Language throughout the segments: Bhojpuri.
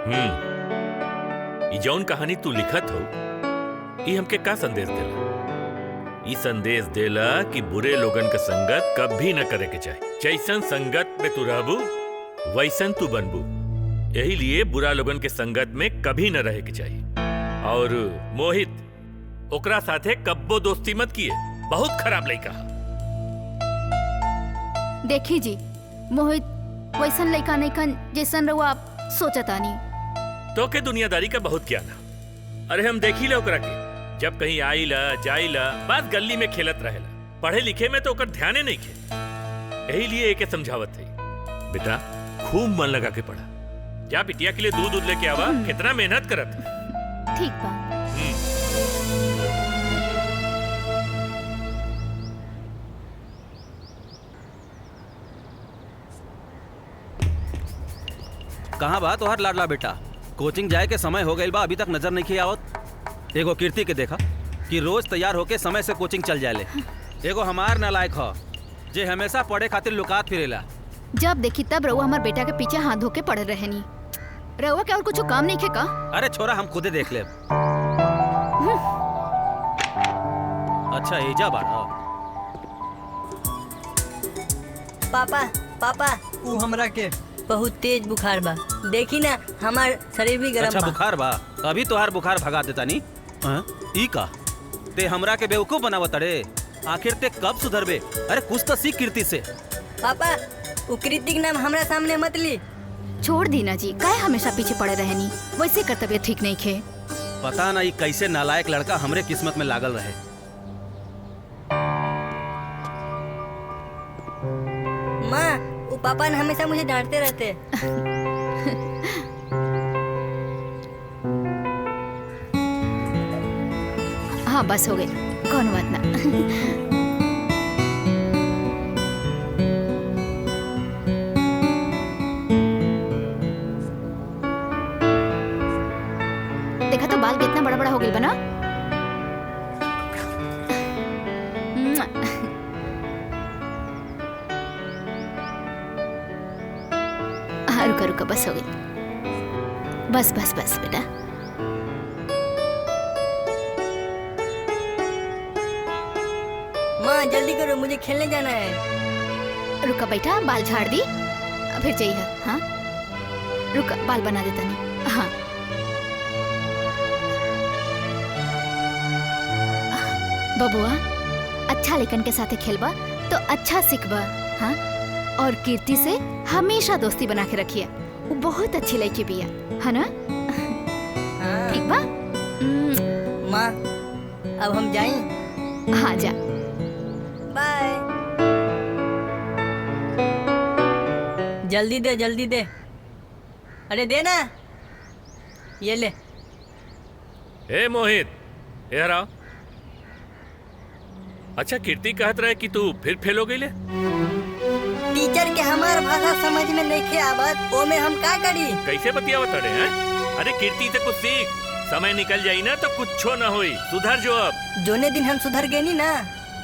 ई जौन कहानी तू लिखत हो, ई हमके का संदेश देला? ई संदेश देला कि बुरे लोगन का संगत कभी न करे के चाहे। जैसन संगत में तू रहबू वैसन तू बनबू। यही लिए बुरा लोगन के संगत में कभी न रहे के चाहिए। और मोहित, ओकरा साथे कब्बो दोस्ती मत किए, बहुत खराब लड़का। देखी जी, मोहित वैसन लड़का नहीं कन जैसन रहुआ आप सोचतानी। तो के दुनियादारी का बहुत ज्ञान है। अरे हम देखी ले ओकरा के, जब कहीं आईला जाइला बात गली में खेलत रहेला। पढ़े लिखे में तो ओकर ध्याने नहीं खे। यही लिए एके समझावत है, बेटा खूब मन लगा के पढ़ा। जा बिटिया के लिए दूध लेके आवा, कितना मेहनत करत है। ठीक बा। कहाँ बा तोहर लाडला बेटा? कोचिंग जाए के समय हो गई बा, अभी तक नजर नहीं किया आवत। एगो कीर्ति के देखा कि रोज तैयार होके समय से कोचिंग चल जाले। एगो हमार नालायक ह जे हमेशा पढ़े खातिर लुकात फिरेला। जब देखी तब रहुआ हमार बेटा के पीछे हाथ धो के पड़े रहनी। रहुआ के और कुछ काम नहीं खे का? अरे छोरा, हम खुदे देख ले। अच्छा एजा बाड़ा। पापा पापा, ऊ हमरा के बहुत तेज बुखार बा। देखी ना, हमार शरीर भी गरम अच्छा बा। बुखार बा? अभी तोहार बुखार भगा देता नी। ई का ते हमरा के बेवकूफ बनावत रे? आखिर ते कब सुधरबे? अरे कुछ तो सीख कीर्ति से। पापा, वो कृतिक नाम हमरा सामने मत ली। छोड़ दी ना जी, काहे हमेशा पीछे पड़े रहनी? वैसे कर तबियत ठीक नहीं खे। पता नहीं कैसे नालायक लड़का हमरे किस्मत में लागल रहे। माँ, वो पापा ने हमेशा मुझे डांटते रहते। हाँ बस हो गई, कौन बात ना। देखा तो बाल कितना बड़ा बड़ा हो गया बना। हाँ रुका रुका, बस हो गई। बस बस बस बेटा। माँ जल्दी करो, मुझे खेलने जाना है। रुका बेटा, बाल झाड़ दी, फिर चाहिए। हाँ रुका, बाल बना देता नहीं। हाँ बबुआ, अच्छा लेकिन के साथे खेलबा तो अच्छा सीखबा। हाँ, और कीर्ति से हमेशा दोस्ती बना के रखिए। वो बहुत अच्छी लड़की भी है ना? हाँ। ठीक बा। माँ, अब हम जाएं? हाँ जा। बाय। जल्दी दे, जल्दी दे। अरे दे ना, ये ले। ए मोहित, इधर आओ। अच्छा कीर्ति कहत रहे कि तू फिर फेल हो गई ले? टीचर के हमार भाषा समझ में नहीं खे आवत, ओ में हम का करी? कैसे बतियावत अरे हैं? अरे कीर्ति से कुछ सीख, समय निकल जाई ना तो कुछो ना होई। सुधर जो अब। जोने दिन हम सुधर गए नी ना,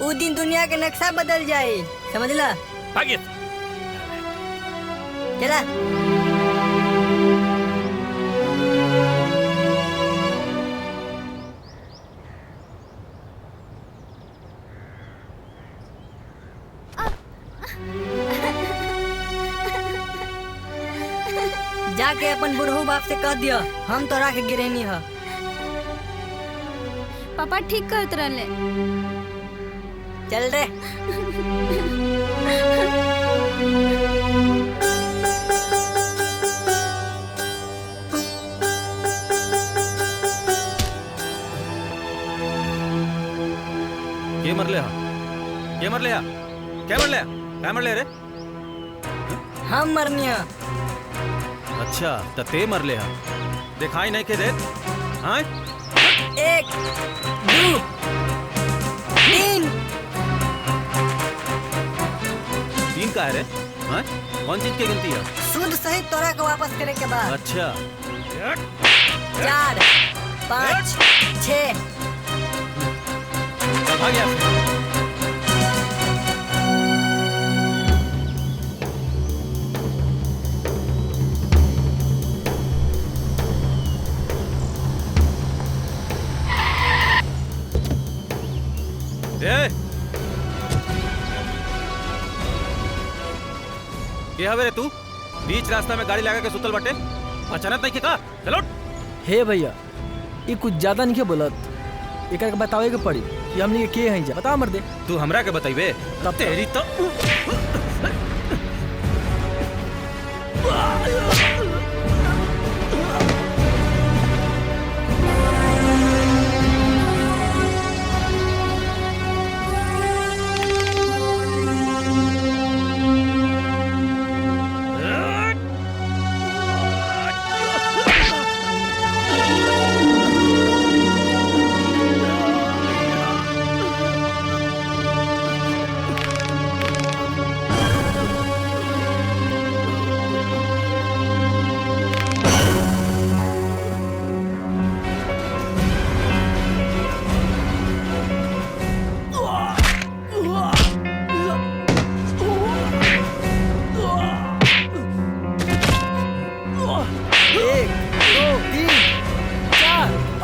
उस दिन दुनिया के नक्शा बदल जाए, समझला? भागिए। चला। जाके अपन बुढ़ऊ बाप से कह दियो हम तोरा के गिरेनी है। पापा ठीक कहत रहले। चल रे। के मरले हा? के मरले हा? क्या मरले हा? क्या मरले रे? हम मरनिया। अच्छा तो ते मरले हा? दिखाई नहीं के दे? हाँ? 1 2 3। 3 का है रे? हाँ? कौन चीज की गिनती है? शुद्ध सही तोरा को वापस करे के बाद। अच्छा 4 5 6। आ गया। हवे रे तू बीच रास्ता में गाड़ी लगा के सुतल बटे अचानक नहीं का चलो। हे भैया ये कुछ ज्यादा नहीं बोलत एक बतावे के पड़ी कि हमने के हैं जा बता मर दे। तू हमरा के बताइबे तब तेरी तो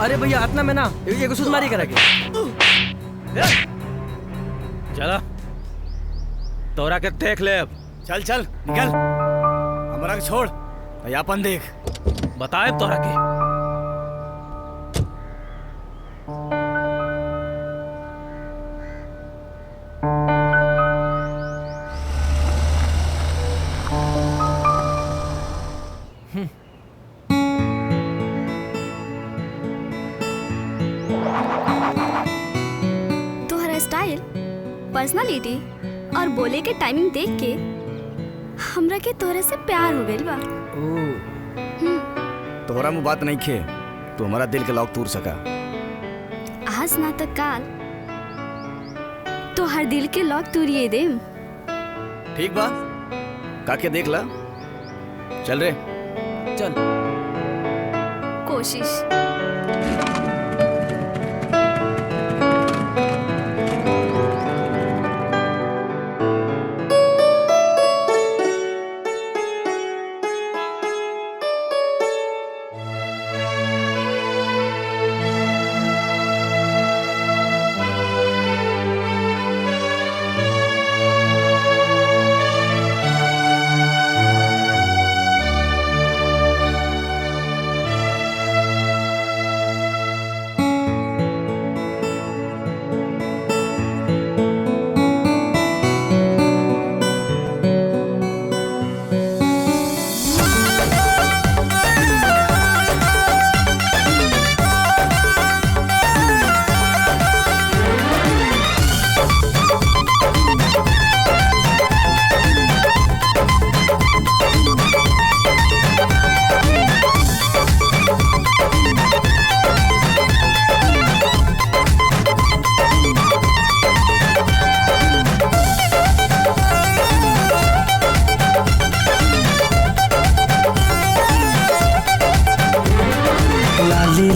अरे भैया हाथ ना में ना एक सुध मारी करा के चला तोरा के देख ले अब। चल चल निकल हमारा के छोड़ अपन देख बताए तोरा के स्टाइल पर्सनालिटी और बोले के टाइमिंग देख के हमरा के तोरे से प्यार हो गइल बा। तोहरा में बात नहीं खे तो हमारा दिल के लॉक तोड़ सका। आज ना तो काल तो हर दिल के लॉक तोड़िए दे। ठीक बा काके देख ला चल रे चल कोशिश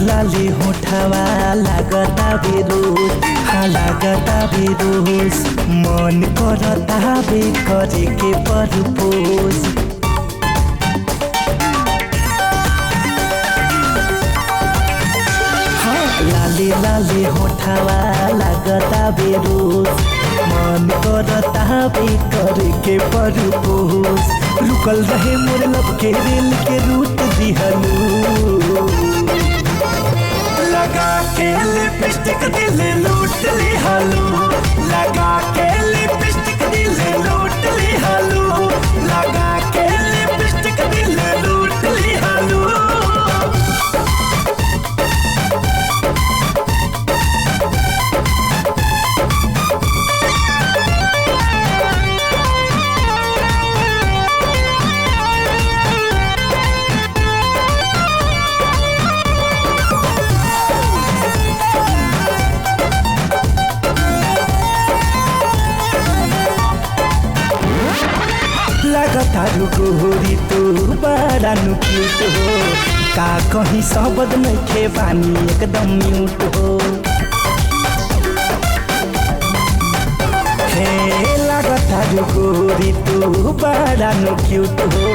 लाली होठवा लागता बेरोज हाँ लागता बेरोज मन करता बे करे के परपोज हाँ लाली लाली होठवा लागता बेरोज मन करता बे करे के परपोज रुकल रहे मोर लब के रेल के रूट दिहलू लगा के लिपस्टिक दिल लूट ली हालू लगा के लिपस्टिक दिल लूट ली हालू लगा के लिपस्टिक दिल लूट ली हालू लगातार गोरी तू बड़ा नुक्यूट हो का कहीं शब्द नहीं खे बानी एकदम म्यूट हो हे लगातार गोरी तू बड़ा नुक्यूट हो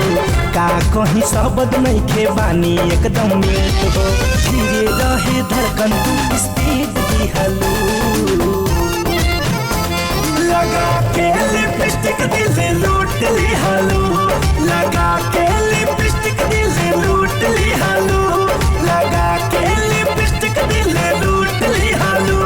का कहीं शब्द नहीं खे बानी एकदम म्यूट हो धीरे रहे धड़कन तू स्पीड दिहलू लगा के लिपस्टिक दिल लूट ली हालू, लगा के लिपस्टिक दिल लूट ली हालू, लगा के लिपस्टिक दिल लूट ली हालू।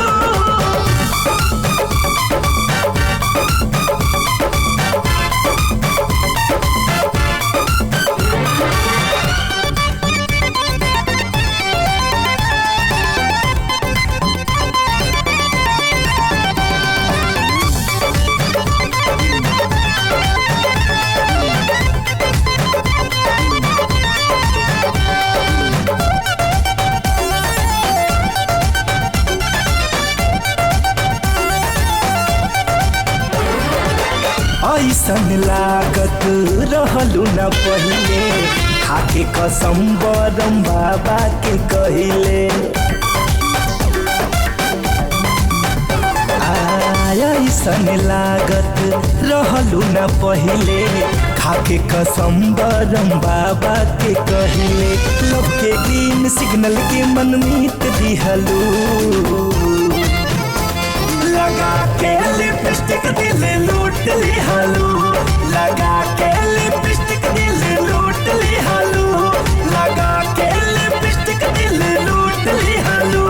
ऐसन लागत रहलू न पहिले, खाके कसम बरम बाबा के कहिले। ऐसन लागत रहलू न पहिले, खाके कसम बरम बाबा के कहिले। लब के ग्रीन सिग्नल के मनमीत दिहलू, लगा के लिपस्टिक दिल लूट ली हालू, लगा के लिपस्टिक दिल लूट ली हालू, लगा के लिपस्टिक दिल लूट ली हालू।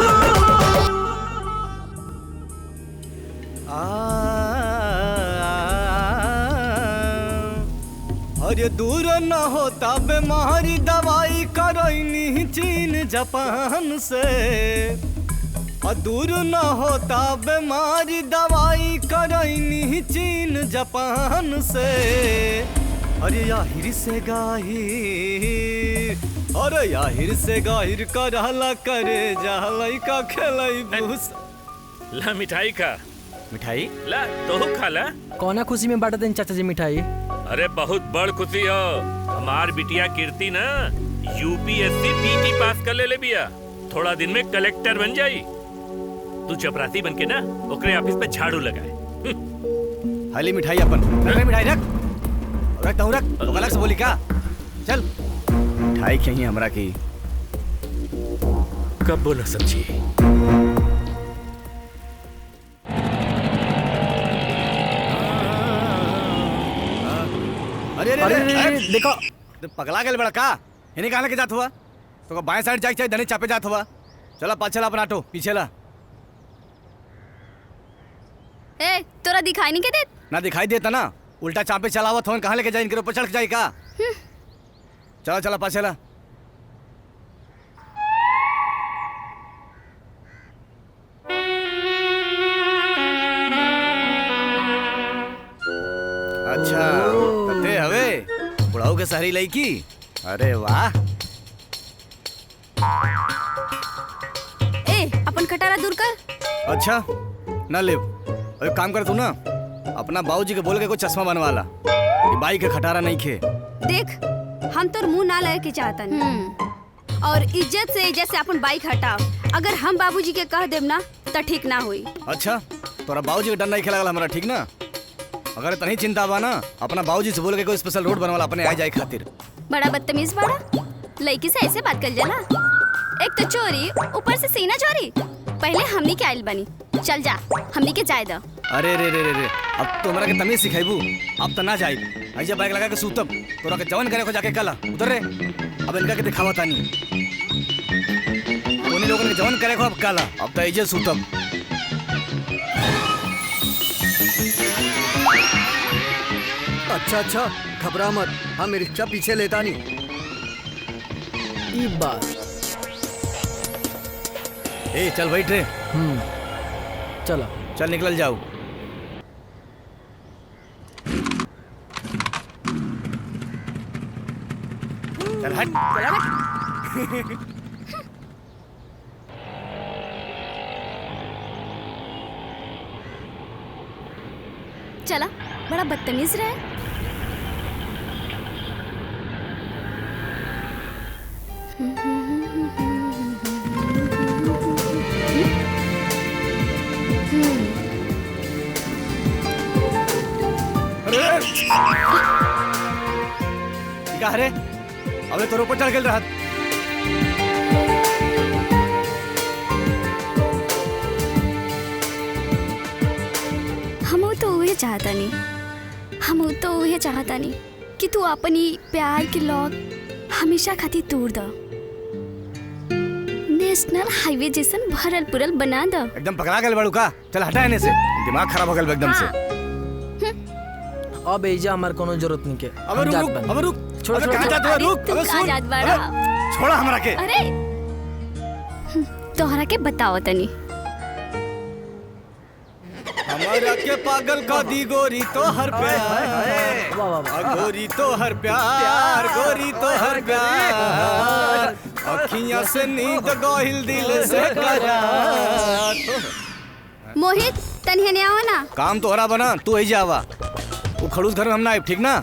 अरे दूर न होता बीमारी, दवाई करैनी चीन जापान से। और दूर न होता बीमारी, दवाई करैनी चीन जापान से। अरे याहिर से गाहिर, अरे याहिर से गाहिर करहला करे जाहलाई का खेलाई भूस। ला मिठाई खा। मिठाई ला तो खा ला। कौना खुशी में बांटा दें चाचा जी मिठाई? अरे बहुत बड़ खुशी हो, हमार बिटिया कीर्ति ना यूपीएससी पीटी पास कर ले बिया, थोड़ा दिन में कलेक्टर बन जाई। तू चपरासी बन के ना ओकरे ऑफिस पे झाड़ू लगाए। हाली मिठाई अपन रख, मिठाई रख रख तो रख, तो गलत से बोली क्या? चल मिठाई चाहिए हमरा की। कब बोला समझी? अरे अरे अरे देखो, पगला गए बड़ा का, इन्हें कहाँ लेके जात हुआ? तो बाएं साइड जाके चाहिए, धनी चापे जात हुआ। चला पाछे ला अपना ऑटो, पीछे ला। ए तोरा दिखाई नहीं के देत? ना दिखाई देता ना, उल्टा चापे चलावत हो, कहाँ लेके जाए? इनके ऊपर चढ़ के जाए का? चला चला पाछे ला। अच्छा तते हवे बुढ़ाऊ के सारी लईकी। अरे वाह। ए अपन खटारा दूर कर। अच्छा ना ले, अरे काम कर तू ना, अपना बाबूजी के बोल के कोई चश्मा बनवा ला, ये बाई के खटारा नहीं खे। देख हम तोर मुंह ना लगे के चाहतन, और इज्जत से अपन बाइक हटाओ। अगर हम बाबूजी के कह देब ना तो ठीक ना हुई। अच्छा तोरा बाबूजी के डर नहीं खेला हमारा, ठीक ना? अगर तनी चिंता बा ना, अपना बाबूजी से बोल के कोई स्पेशल रोड बनवाला अपने आ जाए खातिर। बड़ा बदतमीज बड़ा, लड़की से ऐसे बात कर जाला। एक तो चोरी, ऊपर से सीना चोरी। पहले हमनी के आइल बनी, चल जा हमनी के जाए दो। अरे रे रे रे रे, अब तो हमरा के तमीज सिखाइबू, अब तो ना जाई। ऐसे बाइक लगा के सूतब, तोरा के जवन करे को जाके कला उतर रे। अब इनका के दिखावा तानी, उन्हीं लोगों ने जवन करे को अब कला, अब तो ऐसे सूतब। अच्छा अच्छा घबरा मत, हम रिक्शा पीछे लेता नहीं। ई बात। ए चल बैठ रे। चलो चल निकल जाओ। चल हट, चल हट। चला, बड़ा बदतमीज रहे। क्या रे? अबे तोर ऊपर चढ़ गेल रहत। हम तो चाहता नहीं। हम तो उहे चाहता नहीं कि तू अपनी प्यार की लॉक हमेशा खातिर तोड़ दो, नेशनल हाईवे जैसन भरल पुरल बना दो। एकदम पकड़ा गए बड़ू का। चल हटा इन्हें से, दिमाग खराब हो गया एकदम से। अब एजा हमार कोनो जरूरत नहीं के। अब रुक, अब रुक, छोड़ छोड़ कहाँ जाते हो? रुक, तू अबे कहाँ सुन, जात बाड़ा? अबे छोड़ा हमरा के। अरे तोहरा के बताओ तनी। हमारा के पागल का दी गोरी तो हर प्यार, वाह वाह वाह। गोरी तो हर प्यार, गोरी तो हर प्यार, अखियां से नींद गोहिल दिल से करार। मोहित तनी ने आओ ना। काम तो हरा बना, तू ही जावा। वो खड़ूस घर में हम ना आए, ठीक ना?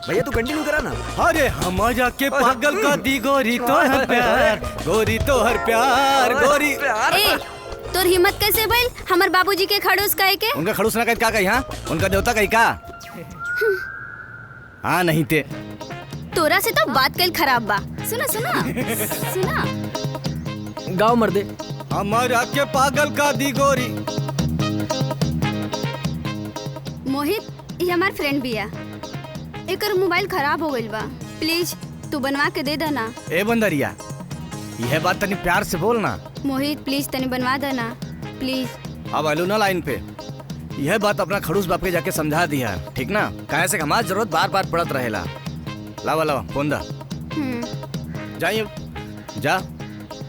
भैया तू कंटिन्यू करा ना। अरे हमारा के पागल का दी गोरी तो हर प्यार, गोरी तो हर प्यार, गोरी। ए तोर हिम्मत कैसे भइल हमर बाबूजी के खड़ूस कहे के? उनका खड़ूस ना कह का कही? हाँ, उनका देवता कही का? हाँ नहीं ते तोरा से तो बात कल खराब बा। सुना सुना सुना। गाँव मर दे। हमारा के पागल का दी गोरी। मोहित ये हमार फ्रेंड बिया, एकर मोबाइल खराब हो गइल बा, प्लीज तू बनवा के दे देना। ए बंदरिया, यह बात तनी प्यार से बोलना। मोहित प्लीज तनी बनवा देना प्लीज। अब आलू ना लाइन पे। यह बात अपना खड़ूस बाप के जाके समझा दिया, ठीक ना? काहे से हमारी जरूरत बार बार पड़त रहेला। लावा लावा फोन दा। जाइए, जा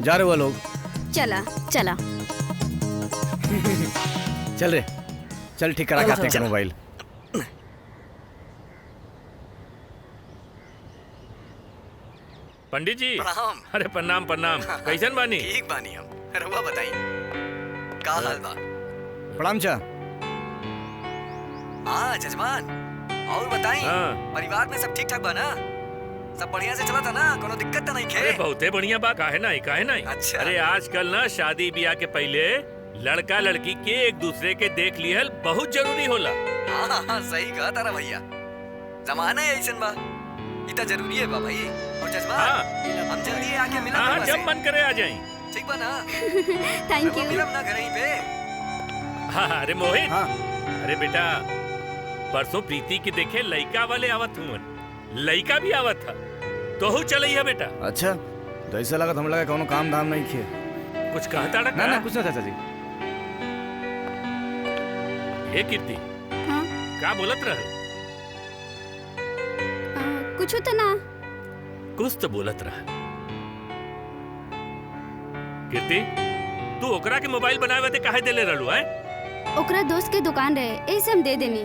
जा रहे वो लोग। चला चला चल रे, चल ठीक करा के आते मोबाइल। पंडित जी। प्रणाम। अरे प्रणाम प्रणाम। कैसन बानी? ठीक बानी हम। रहुआ बताई का हाल बा? प्रणाम चा। हाँ जजमान, और बताई हाँ। परिवार में सब ठीक ठाक बा ना? सब बढ़िया से चला था ना? कोनो दिक्कत तो नहीं अरे खे? बहुते बढ़िया बात। काहे नहीं काहे नहीं। अच्छा। अरे आजकल ना शादी ब्याह के पहले लड़का लड़की के एक दूसरे के देख लिहल बहुत जरूरी होला। हाँ हाँ सही कहा तारा भैया, जमाना है ऐसन बा, इतना जरूरी है बा भाई। और जजमान हाँ। हम जल्दी आके मिला हाँ जब मन करे आ जाए। ठीक बा ना? Thank you. मिलब ना घर ही पे। हाँ अरे मोहित। हाँ। अरे बेटा परसों प्रीति के देखे लइका वाले आवत हुआ, लइका भी आवत था, तो चलइया बेटा। अच्छा तो ऐसा लगा हम लगा कोनो काम धाम नहीं खे। कुछ कहता ना ना कुछ ना चाचा जी। ए कीर्ति हाँ? का बोलत रह? कुछ तो ना। कुछ तो बोलत रहा। कीर्ति तू ओकरा के मोबाइल बनावे वास्ते काहे देले रहलू है? ओकरा दोस्त के दुकान रहे, ऐसे हम दे देनी।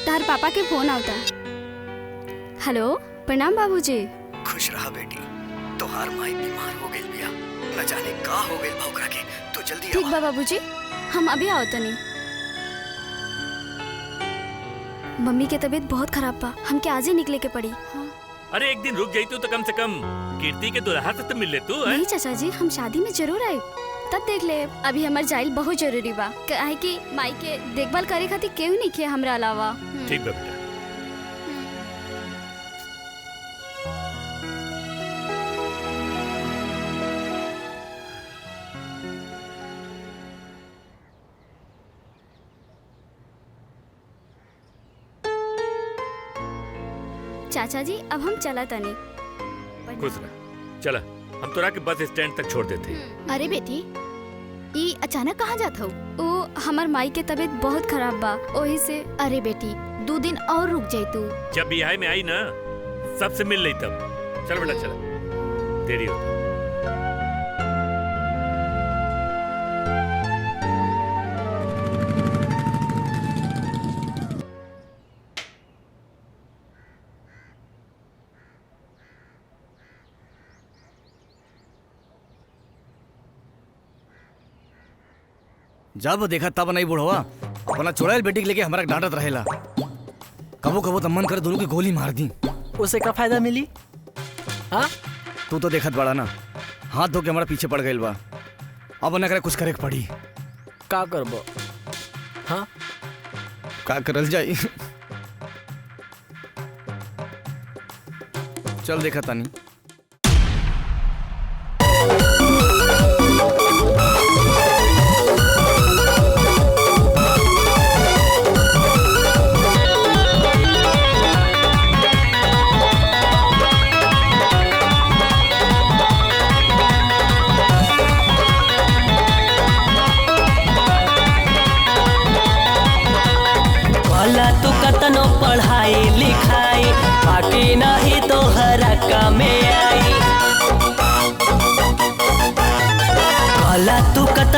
तार पापा के फोन आवता। हेलो प्रणाम बाबूजी। खुश रहा बेटी, तोहार माई बीमार हो गई बिया, न जाने का हो गई बा ओकरा के। तू जल्दी ठीक आवा। बा बाबूजी, हम अभी आओ तनी। मम्मी के तबीयत बहुत खराब बा, हमके आज ही निकले के पड़ी। हाँ। अरे एक दिन रुक जाई तो कम से कम कीर्ति के दुल्हा से तो मिल ले तू है? नहीं चाचा जी, हम शादी में जरूर आए, तब देख ले। अभी हमार जाइल बहुत जरूरी बा, काहे कि माई के देखभाल करे खातिर केहू नहीं खे हमरा अलावा। ठीक बा बेटा। चाचा जी अब हम चला तनी। खुश रह। चला हम तोरा के बस स्टैंड तक छोड़ देते। अरे बेटी ई अचानक कहाँ जात हो? ओ हमार माई के तबीयत बहुत खराब बा, ओही से। अरे बेटी 2 दिन और रुक जाई तू। जब बिहार में आई ना सबसे मिल ली तब। चल बेटा चला, देरी होता। जब देखा तब नहीं बुढ़वा अपना चुड़ैल बेटी के लेके हमारा डांटत रहेला। कबो कबो तो मन करे दोनों की गोली मार दी। उसे का फायदा मिली? हाँ तू तो देखत बड़ा ना, हाथ धो के हमारा पीछे पड़ गइल बा। अब न करे कुछ करे के पड़ी। का करबो? हाँ का करल जाई? चल देखा तानी।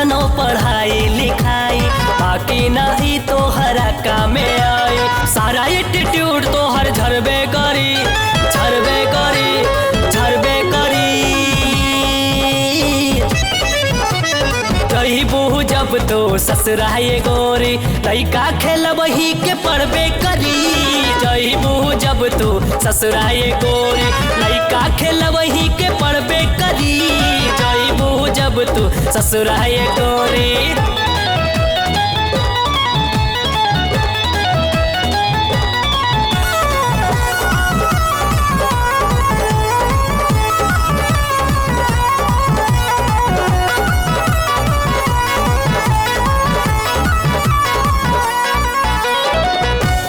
केतनो पढ़ाई लिखाई बाकी नहीं तो हरा काम में आई। सारा एटीट्यूड तो हर झरबे करी झरबे करी झरबे करी। कही बहू जब तो ससुराए गोरी लइका खेल वही के पढ़बे करी। जही बहू जब तो ससुराए गोरी लइका खेल वही के पढ़बे करी। जही बहू जब तो ससुराए गोरी।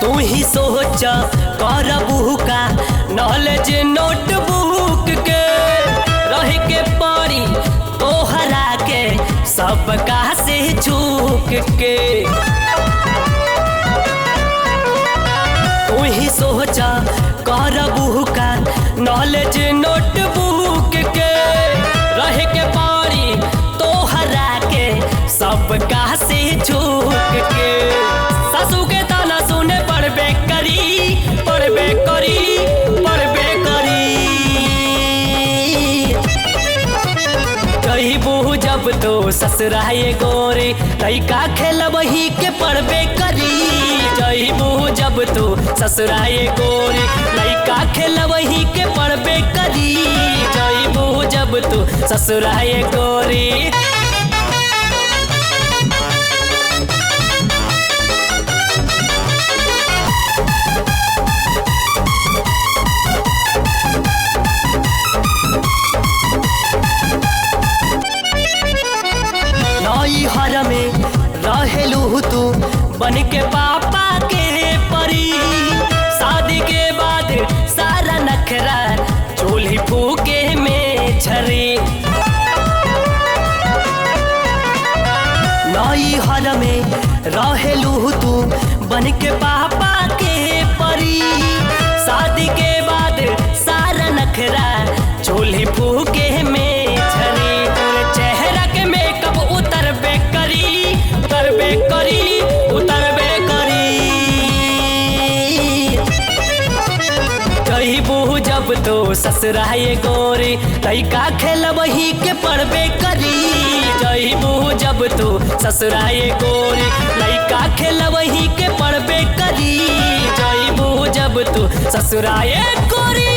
तू ही सोच करबू का नॉलेज नोटबुक के रह के पड़ी तोहरा के सबका से झुक के। तू ही सोच करबू का नॉलेज नोटबुक के रह के पड़ी तोहरा के सबका से झुक के। सासू के ताना सुने पढ़बे करी पढ़बे करी पढ़बे करी। कही बहू जब तो ससुराए गोरी लइका खेल वही के पढ़बे करी। जही बहू जब तो ससुराए गोरी लइका खेल वही के पढ़बे करी। जही बहू जब तो ससुराए गोरी। नई हर में रहेलू तू बन के पापा के परी। शादी के बाद सारा नखरा चूल्ही फूके में झरी। नई हर में रहेलू तू बन के पापा के परी। शादी के बाद सारा नखरा चूल्ही फूके में झरी। चेहरा के मेकअप उतरबे करी उतरबे करी उतरबे करी। कही बहू जब तो ससुराए गोरी लइका खेल वही के पढ़बे करी। जही बहू जब तो ससुराए गोरी लइका खेल वही के पढ़बे करी। जही बहू जब तो ससुराए गोरी।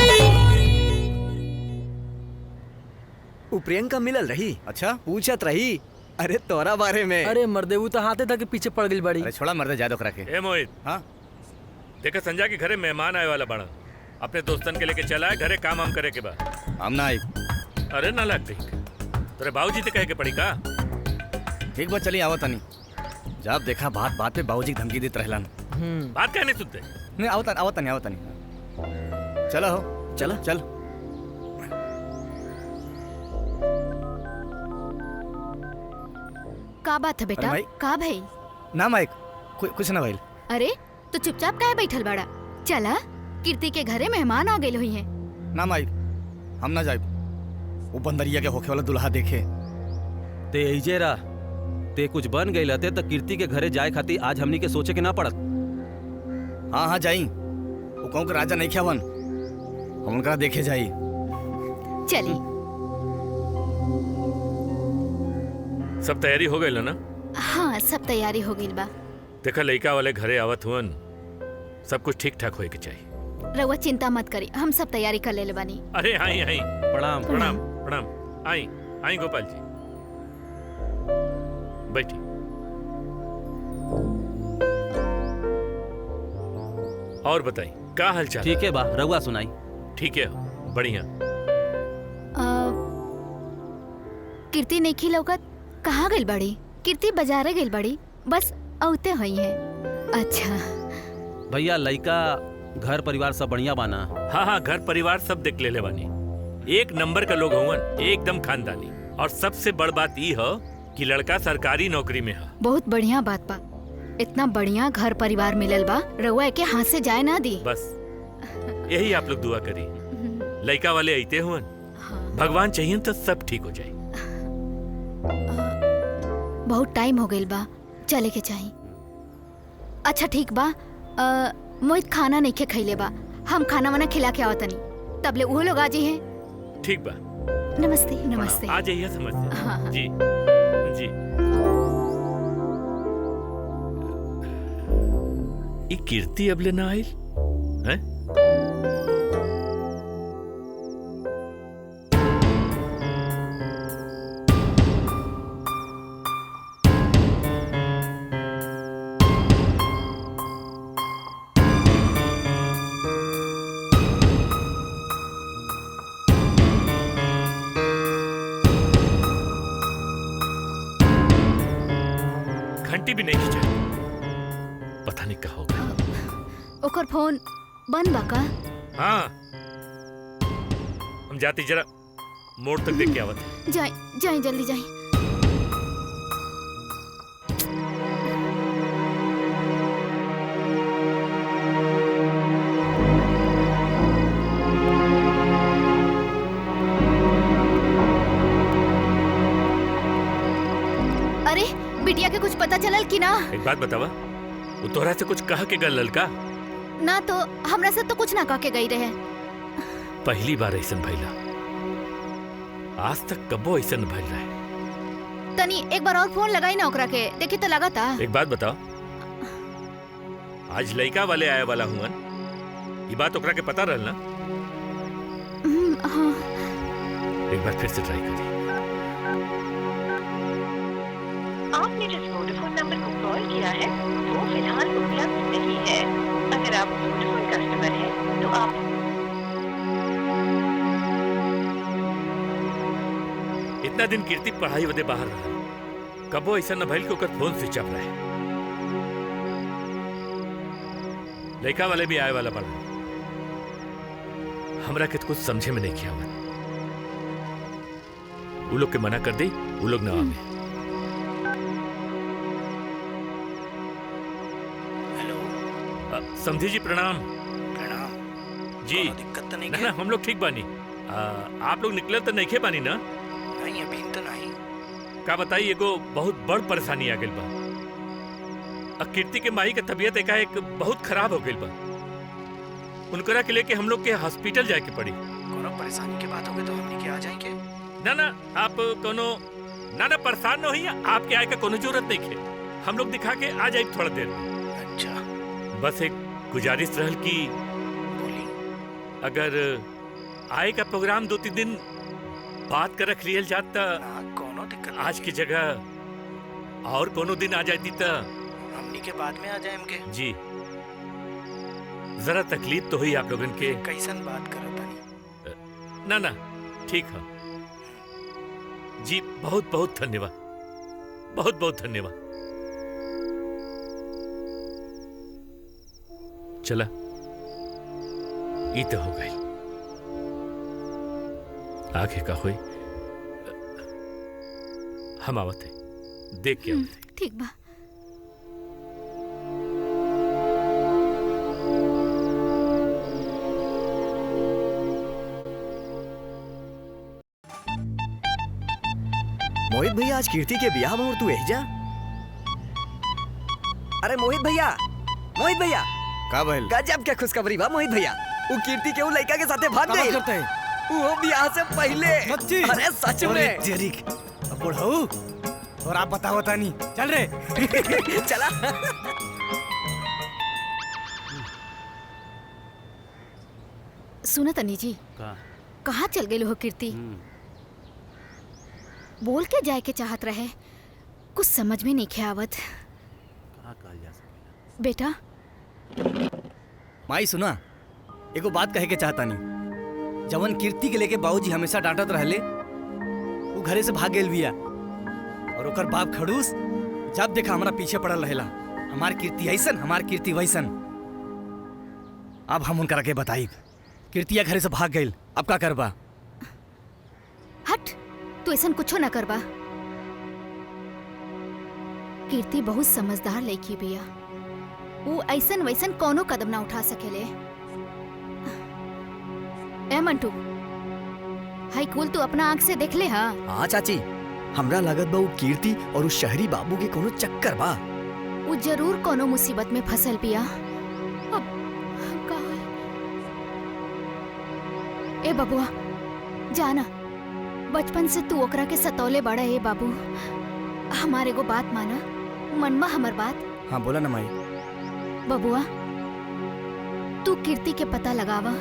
उ प्रियंका मिलल रही। अच्छा पूछत रही अरे तोरा बारे में। अरे मर्दे वो तो हाथे तक पीछे पड़ गई बड़ी। अरे छोड़ा मर्दे जादो करा के। ए मोहित, हाँ देखा संजय के घरे मेहमान आए वाला बड़ा। अपने दोस्तन के लेके चला है घरे काम करे के बाद। हम ना आई। अरे ना लगती तेरे बाबूजी ते कहे के पड़ी का। ठीक बात चली आवत नहीं। जब देखा बात बात पे बाबूजी की धमकी देते रहलन। बात कहने सुनते नहीं आवत नहीं। चलो हो चलो चल। का बात है बेटा? अरे भाई। का भाई? ना माइक कुछ ना भाई। अरे तो चुपचाप काहे बैठल बाड़ा? चला कीर्ति के घरे मेहमान आ गए हुई हैं। ना माइक हम ना जाए। वो बंदरिया के होखे वाला दुल्हा देखे। ते एजे रा ते कुछ बन गई लते तो कीर्ति के घरे जाए खाती आज हमनी के सोचे के ना पड़त। हाँ हाँ जाई। वो कहूँ के राजा नहीं ख्यावन हम उनका देखे जाई। चली सब तैयारी हो गई ना? हाँ सब तैयारी हो गई बा। देखा लड़का वाले घरे आवत हुअन सब कुछ ठीक ठाक होए के चाहिए। रउआ चिंता मत करी हम सब तैयारी कर ले बानी। अरे आई आई प्रणाम प्रणाम प्रणाम। आई आई गोपाल जी बैठी। और बताई का हाल चाल? ठीक है बा रउआ सुनाई। ठीक है बढ़िया। कीर्ति नहीं खिलौकत कहाँ गई बड़ी? कीर्ति बाजारे गई बड़ी बस औते हुई है। अच्छा भैया लइका घर परिवार सब बढ़िया बाना? हाँ हाँ घर परिवार सब देख ले बानी। एक नंबर का लोग हुवन एकदम खानदानी। और सबसे बड़ बात ई हो कि लड़का सरकारी नौकरी में है। बहुत बढ़िया बात बा। इतना बढ़िया घर परिवार मिलल बा रउआ के हाथ से जाए ना दी। बस यही आप लोग दुआ करी लड़का वाले आते हुवन। भगवान चाहिए तो सब ठीक हो जाए। बहुत टाइम हो गइल बा, चले के चाही। अच्छा ठीक बा, मोहित खाना नहीं खे खइले बा, हम खाना वाना खिला के आवतनी, तबले वो लोग आ जाइए। ठीक बा। नमस्ते। नमस्ते। आ जाइए समझते। हाँ। जी जी। ये कीर्ति अब लेना आइल हैं? घंटी भी नहीं खिंचा, पता नहीं कहाँ होगा। ओकर फोन बंद बा का? हाँ, हम जाती जरा मोड़ तक देख के आवत। जाए जाए जल्दी जाए। अरे बिटिया के कुछ पता चलल कि ना? एक बात बतावा, वो तोहरा से कुछ कहा के गल ललका? ना तो हमरा से तो कुछ ना कह के गई रहे। पहली बार ऐसन भइला, आज तक कबो ऐसन भइल रहे। तनी एक बार और फोन लगाई ना ओकरा के, देखी तो लगा था। एक बात बताओ, आज लड़का वाले आए वाला हुआ, ये बात ओकरा के पता रहल ना? हाँ। एक बार फिर से ट्राई करिए। आपने जिस वोडाफोन नंबर को कॉल किया है वो फिलहाल उपलब्ध नहीं है। अगर आप वोडाफोन कस्टमर हैं तो आप इतना दिन कीर्ति पढ़ाई वदे बाहर रहा, कबो ऐसा न भइल कि ओकर फोन स्विच ऑफ रहे। लड़का वाले भी आए वाला पड़ा, हमरा के कुछ समझे में नहीं किया हुआ। वो लोग के मना कर दी, वो लोग ना आवे। समझी जी प्रणाम। प्रणाम जी। दिक्कत तो नहीं ना हम लोग ठीक बानी। आप लोग निकले तो नहीं खे बानी ना? नहीं अभी तो नहीं। का बताइए, एगो बहुत बड़ परेशानी आ गई बा। कीर्ति के माई का तबीयत एकाएक बहुत खराब हो गई बा, उनकरा के लेके हम लोग के हॉस्पिटल जाए के पड़ी। कोनो परेशानी की बात होगी तो हमने के आ जाएंगे। ना ना आप कोनो ना परेशान न होइए, आपके आए का कोनो जरूरत नहीं है, हम लोग दिखा के आ जाए थोड़ा देर में। अच्छा, बस एक गुजारिश रहल कि अगर आए का प्रोग्राम 2-3 दिन बात कर रख लियल जाता, कोनो दिक्कत आज की जगह और कोनो दिन आ जाती तो हमनी के बाद में आ जाए हमके। जी जरा तकलीफ तो हुई आप लोगन के। कैसन बात करत बानी? ना ना ठीक है जी, बहुत बहुत धन्यवाद, बहुत बहुत धन्यवाद। चला ये तो हो गई, आगे का हुई हम आवत है, देख के आवत है। ठीक बा। मोहित भैया आज कीर्ति के ब्याह में और तू एह जा? अरे मोहित भैया, मोहित भैया का भइल? गजब क्या खुशखबरी बा मोहित भैया। वो कीर्ति के वो लड़का के साथे भाग गई। करते हैं? वो ब्याह से पहले। सच्ची? अरे सच में। जरीक अब बुढ़ऊ और आप बताओ तानी, चल रे। चला। सुना तनी जी, कहाँ चल गए हो कीर्ति? बोल के जाए के चाहत रहे, कुछ समझ में नहीं आवत। बेटा माई सुना, एगो बात कहे के चाहता नहीं। जवन कीर्ति के लेके बाबूजी हमेशा डांटत रहले, वो घरे से भाग गेल बिया, और ओकर बाप खड़ूस जब देखा हमारा पीछे पड़ल रहेला, हमार कीर्ति ऐसन, हमार कीर्ति वैसन। अब हम उनका के बताई, कीर्तिया घरे से भाग गई, अब का करबा? हट, तू ऐसा कुछो ना करबा। कीर्ति बहुत समझदार लड़की बिया, वो ऐसन वैसन कोनो कदम ना उठा सकेले। ए मंटू, हाई कुल तू अपना आंख से देख ले। हाँ हाँ चाची, हमरा लागत बा वो कीर्ति और उस शहरी बाबू के कोनो चक्कर बा। वो जरूर कोनो मुसीबत में फंसल पिया। अब का होई? ए बबुआ जाना, बचपन से तू ओकरा के सतौले बड़ा है बाबू। हमारे को बात माना, मनवा हमर बात। हाँ बोला ना माई। बबुआ तू कीर्ति के पता लगावा,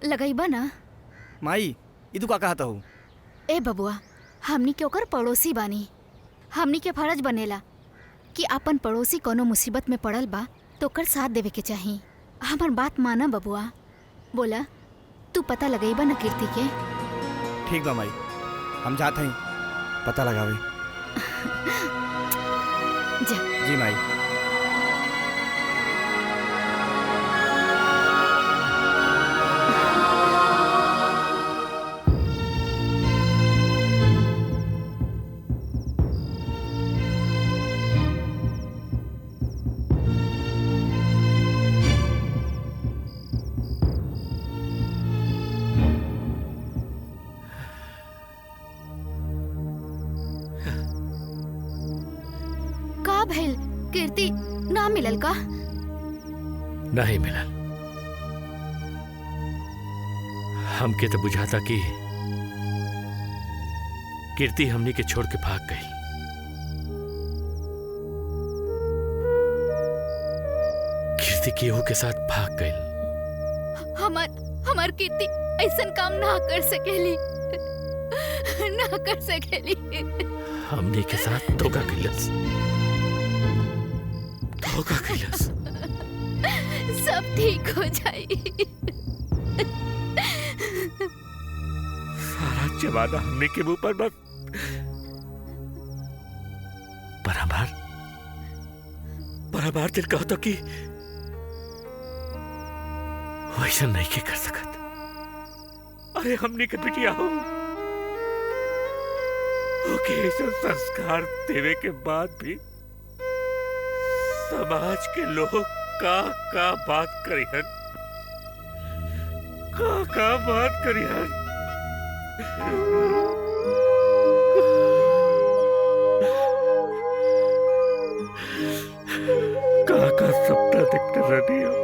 लगाईबा ना? माई ये तू का कहता हूँ? ए बबुआ हमनी के ओकर पड़ोसी बानी। हमनी के फर्ज बनेला कि अपन पड़ोसी कोनो मुसीबत में पड़ल बा तो ओकर साथ देवे के चाही। हमर बात माना बबुआ। बोला तू पता लगाईबा ना कीर्ति के? ठीक बा माई, हम जाते हैं पता लगावे। जा। जी माई। भइल कीर्ति ना मिलल का? नहीं मिलल। हमके तो बुझाता कि कीर्ति हमनी के छोड़ के भाग गई। कीर्ति केहू के साथ भाग गई। हमार कीर्ति ऐसन काम ना कर सकेली, ना कर सकेली। हमनी के साथ धोखा कैलस, धोखा कैलस। सब ठीक हो जाई। सारा जमाना हमने के मुंह पर बस, पर हमार दिल कहता कि वैसा नहीं के कर सकत। अरे हमने के बिटिया हो, ओके ऐसा संस्कार देवे के बाद भी समाज के लोग का बात करिहन, का बात करिहन। का सपना देखते रहनी हम,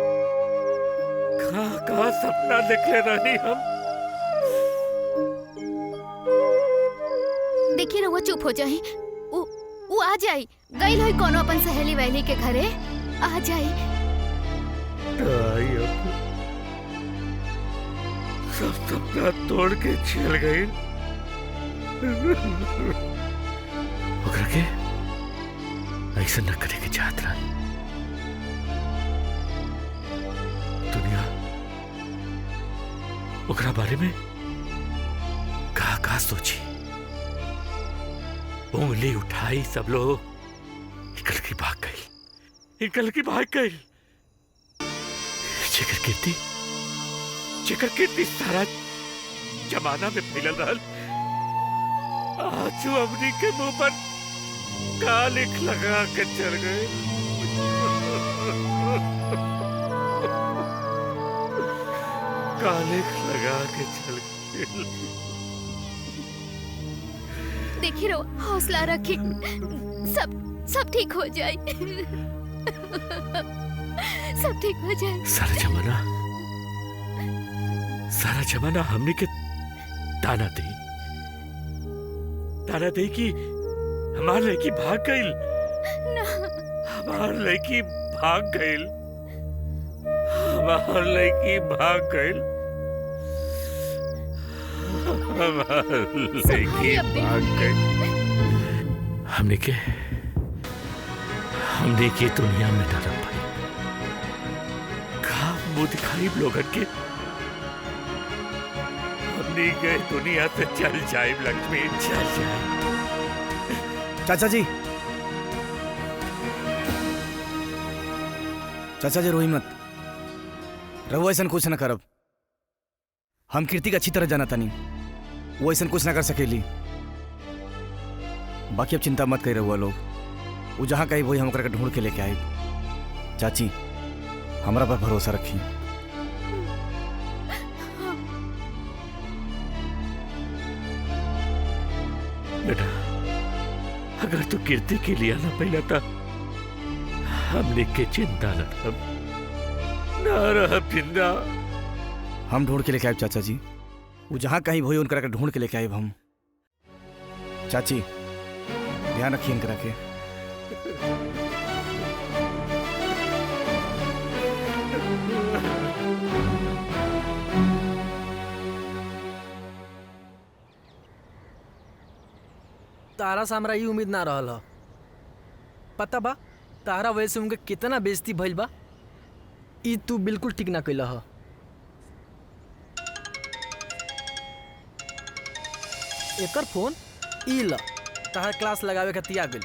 का सपना देखले रहनी हम। देखिए रहुआ चुप हो जाए, वो आ जाई। गई होई कोनो अपन सहेली वहेली के घरे, आ जाई। सब सपना तोड़ के चल गई। ओकरा के ऐसा न करे के चाहत रही। दुनिया ओकरा बारे में का सोची। उंगली उठाई सब लोग निकल के भाग गई। जेकर कीर्ति सारा जमाना में फैलल रहल, आज हमनी के मुंह पर कालिख लगा के चल गए। कालिख लगा के चल गए। देखिए रो, हौसला रखी, सब ठीक हो जाए। सब ठीक हो जाए। सारा जमाना हमने के ताना दे कि हमार लड़की भाग गई, हमार लड़की भाग गई। हमने के दुनिया में डरम भाई का मुंह दिखाई लोगन के। हमने के दुनिया से चल जाए लक्ष्मी, चल जाए। चाचा जी रोही मत, रहुआ ऐसा कुछ न करब। हम कीर्ति का अच्छी तरह जाना था, नहीं वो ऐसा कुछ ना कर सकेली। बाकी अब चिंता मत करी रहुआ लोग, वो जहाँ कहीं वही हम ओकरा के ढूंढ के लेके आए। चाची हमरा पर भरोसा रखी। अगर तू कीर्ति के लिए आना पहला था हमने के चिंता न रह जिंदा। हम ढूंढ के लेके आए चाचा जी, वो जहाँ कहीं भोई उनकरा के ढूंढ के लेके आए हम। चाची ध्यान रखिए इनकरा के। तारा से हमरा ये उम्मीद ना रहल ह। पता बा तारा वजह से उनके कितना बेइज्जती भइल बा। ई तू बिल्कुल ठीक ना कइला ह। एकर फोन ई ला तारा क्लास लगावे खातिर आ गेल।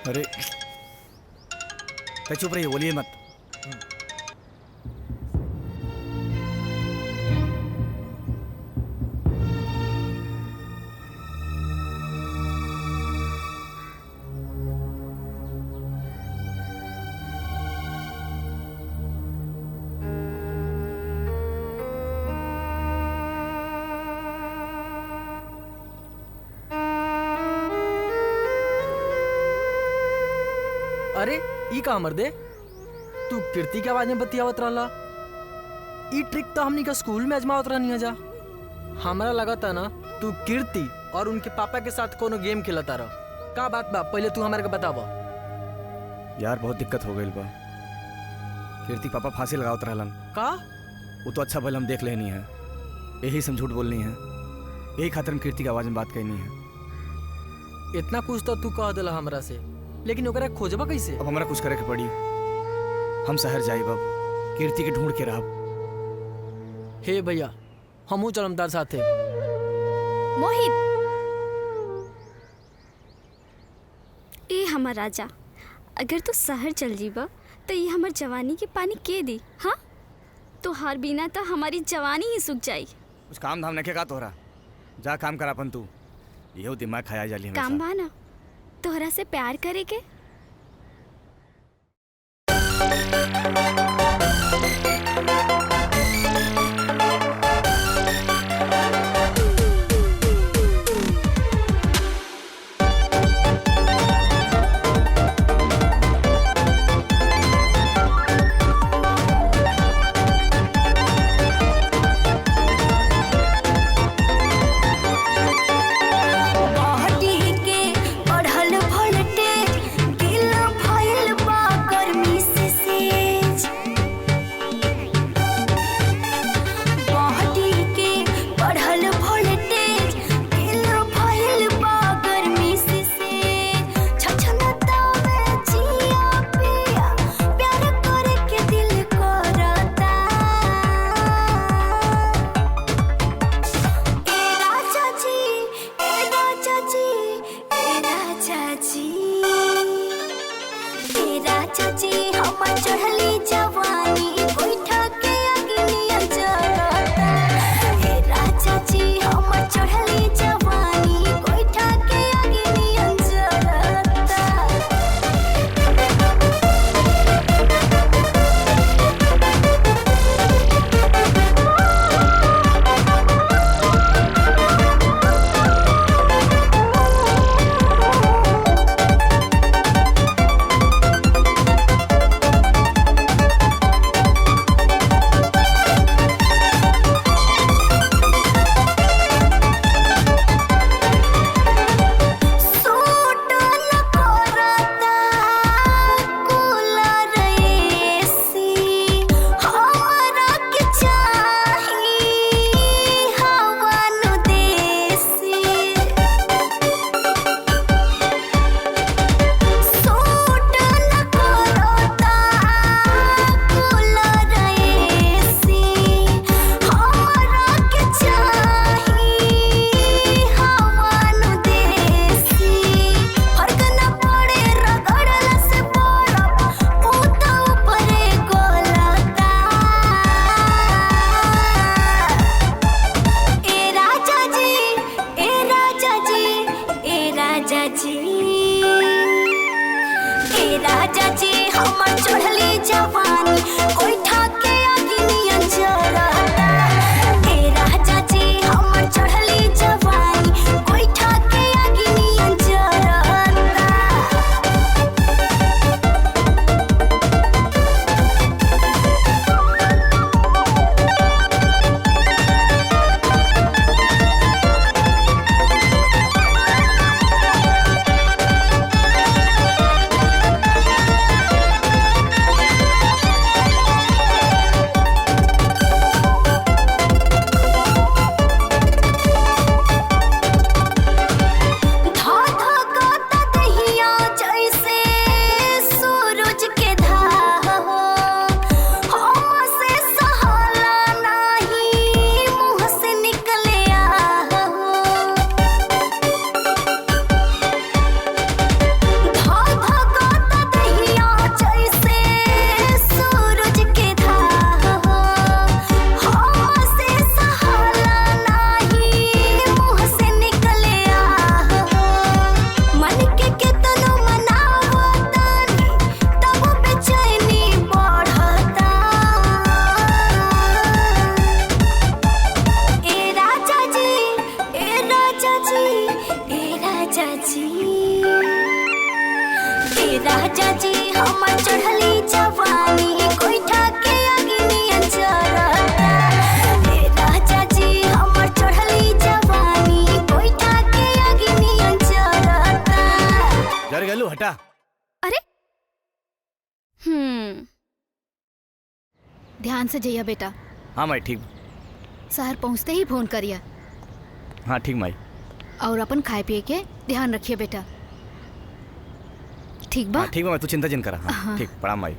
अरे चुप रहिए, बोलिए मत। अरे ई का मर्दे, तू कीर्ति के आवाज में बतियावत रहला। ई ट्रिक तो हमनी का स्कूल में आजमावत रहनी है जा। हमरा लगा था ना तू कीर्ति और उनके पापा के साथ कोनो गेम खेलता रह। का बात बा, पहले तू हमारे के बतावा। यार बहुत दिक्कत हो गई बा। कीर्ति पापा फांसी लगावत रहलन का? वो तो अच्छा भले हम देख लेनी है, यही से हम झूठ बोलनी है, यही खातिर हम कीर्ति की आवाज में बात करनी है। इतना कुछ तो तू कह दिला हमरा से, लेकिन ओकरा खोजबा कैसे? अब हमारा कुछ करे के पड़ी। हम शहर जाए अब कीर्ति के ढूंढ के रहब। हे भैया हमू चलम तार साथे। मोहित, ए हमर राजा, अगर तू शहर चल जीबा तो ये हमर जवानी के पानी के दी। हाँ, तोहार बिना तो हमारी जवानी ही सूख जाई। कुछ काम धाम नहीं का तोहरा? जा काम कर अपन तू, यहो दिमाग खाया जाली हमेशा। काम बाना तोहरा से प्यार करे के। जवानी कोई ठाके ध्यान से जइया बेटा। हाँ माई ठीक। शहर पहुँचते ही फोन करिया। हाँ ठीक माई। और अपन खाए पिए के ध्यान रखिए बेटा। ठीक बा? हाँ ठीक बा मैं तू चिंता जिन करा। हाँ ठीक प्रणाम माई।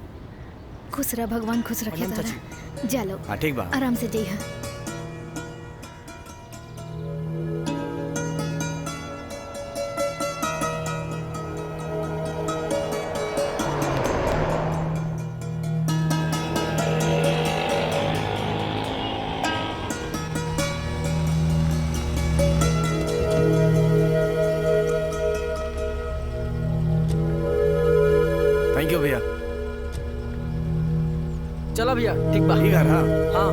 खुश रह भगवान खुश रखे तारा। जा लो। हाँ ठीक बा। आराम से जइहा। थैंक यू भैया। चला भैया ठीक बा। ठीक है। हाँ हाँ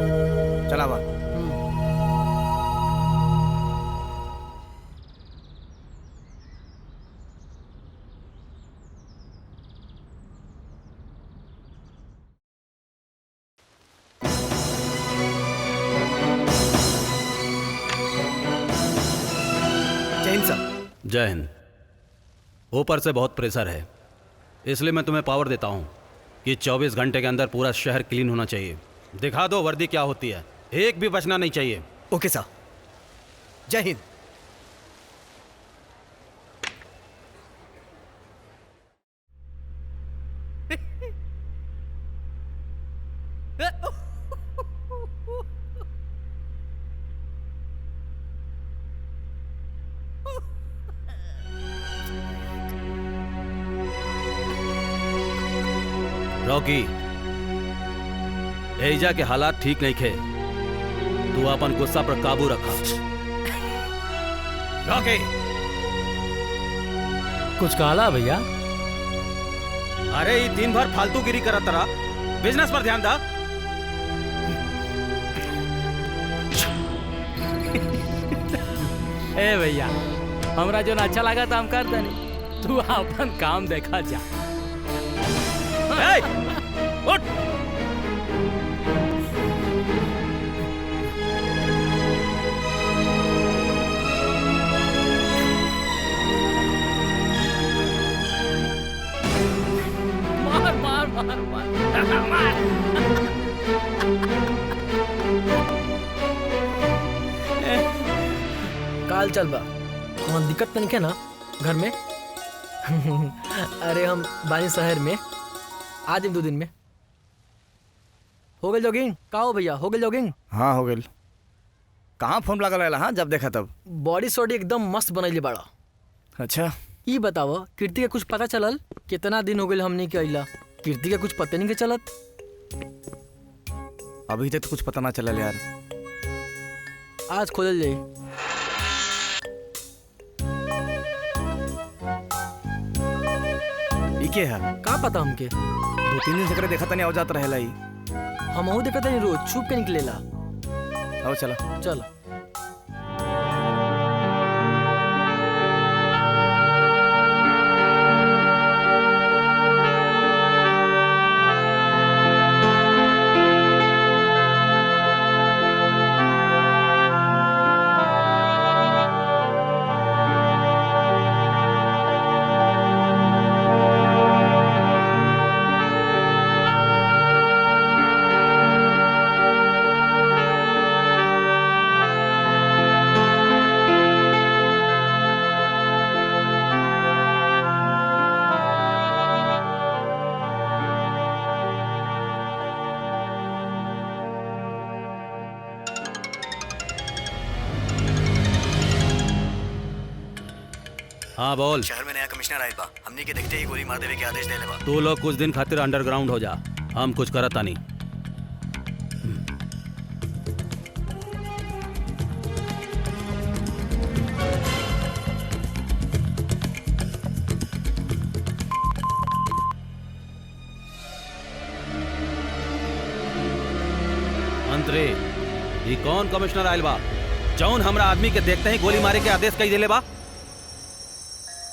चला बा। जय हिंद सर। जय हिंद। ऊपर से बहुत प्रेशर है, इसलिए मैं तुम्हें पावर देता हूँ कि 24 घंटे के अंदर पूरा शहर क्लीन होना चाहिए। दिखा दो वर्दी क्या होती है, एक भी बचना नहीं चाहिए। ओके सर। जय हिंद। रॉकी, एजा के हालात ठीक नहीं थे, तू अपन गुस्सा पर काबू रखा। रॉकी कुछ कहला भैया? अरे ये दिन भर फालतू गिरी करत रहा, बिजनेस पर ध्यान दा। ए भैया हमरा जो अच्छा लगा था हम कर दनी, तू अपन काम देखा जा। ए, उठ। मार मार मार मार काल चल बा, वहाँ दिक्कत तो नहीं है ना घर में? अरे हम बानी शहर में आज 2 दिन में हो गई जॉगिंग। का हो भैया, हो गई जॉगिंग? हाँ हो गई। कहाँ फोन लगा रहेला? हाँ जब देखा तब। बॉडी सॉडी एकदम मस्त बनैले बाड़ा। अच्छा ये बताओ कीर्ति के कुछ पता चलल? कितना दिन हो गए हमने के अइला, कीर्ति के कुछ पता नहीं के चलत। अभी तक तो कुछ पता ना चलल यार। आज खोजल जाई। ई के है? का पता हमके? 2-3 दिन से देखा तनी जात रहेला ई। हमहू देखत नहीं, रोज छुप के निकलेला। आओ चला चल। हाँ बोल। शहर में नया कमिश्नर आयल बा, हमनी के देखते ही गोली मार देवे के आदेश देले बा। तू लोग कुछ दिन खातिर अंडरग्राउंड हो जा, हम कुछ करता नहीं। मंत्री, ये कौन कमिश्नर आयल बा जौन हमरा आदमी के देखते ही गोली मारे के आदेश कई देले बा?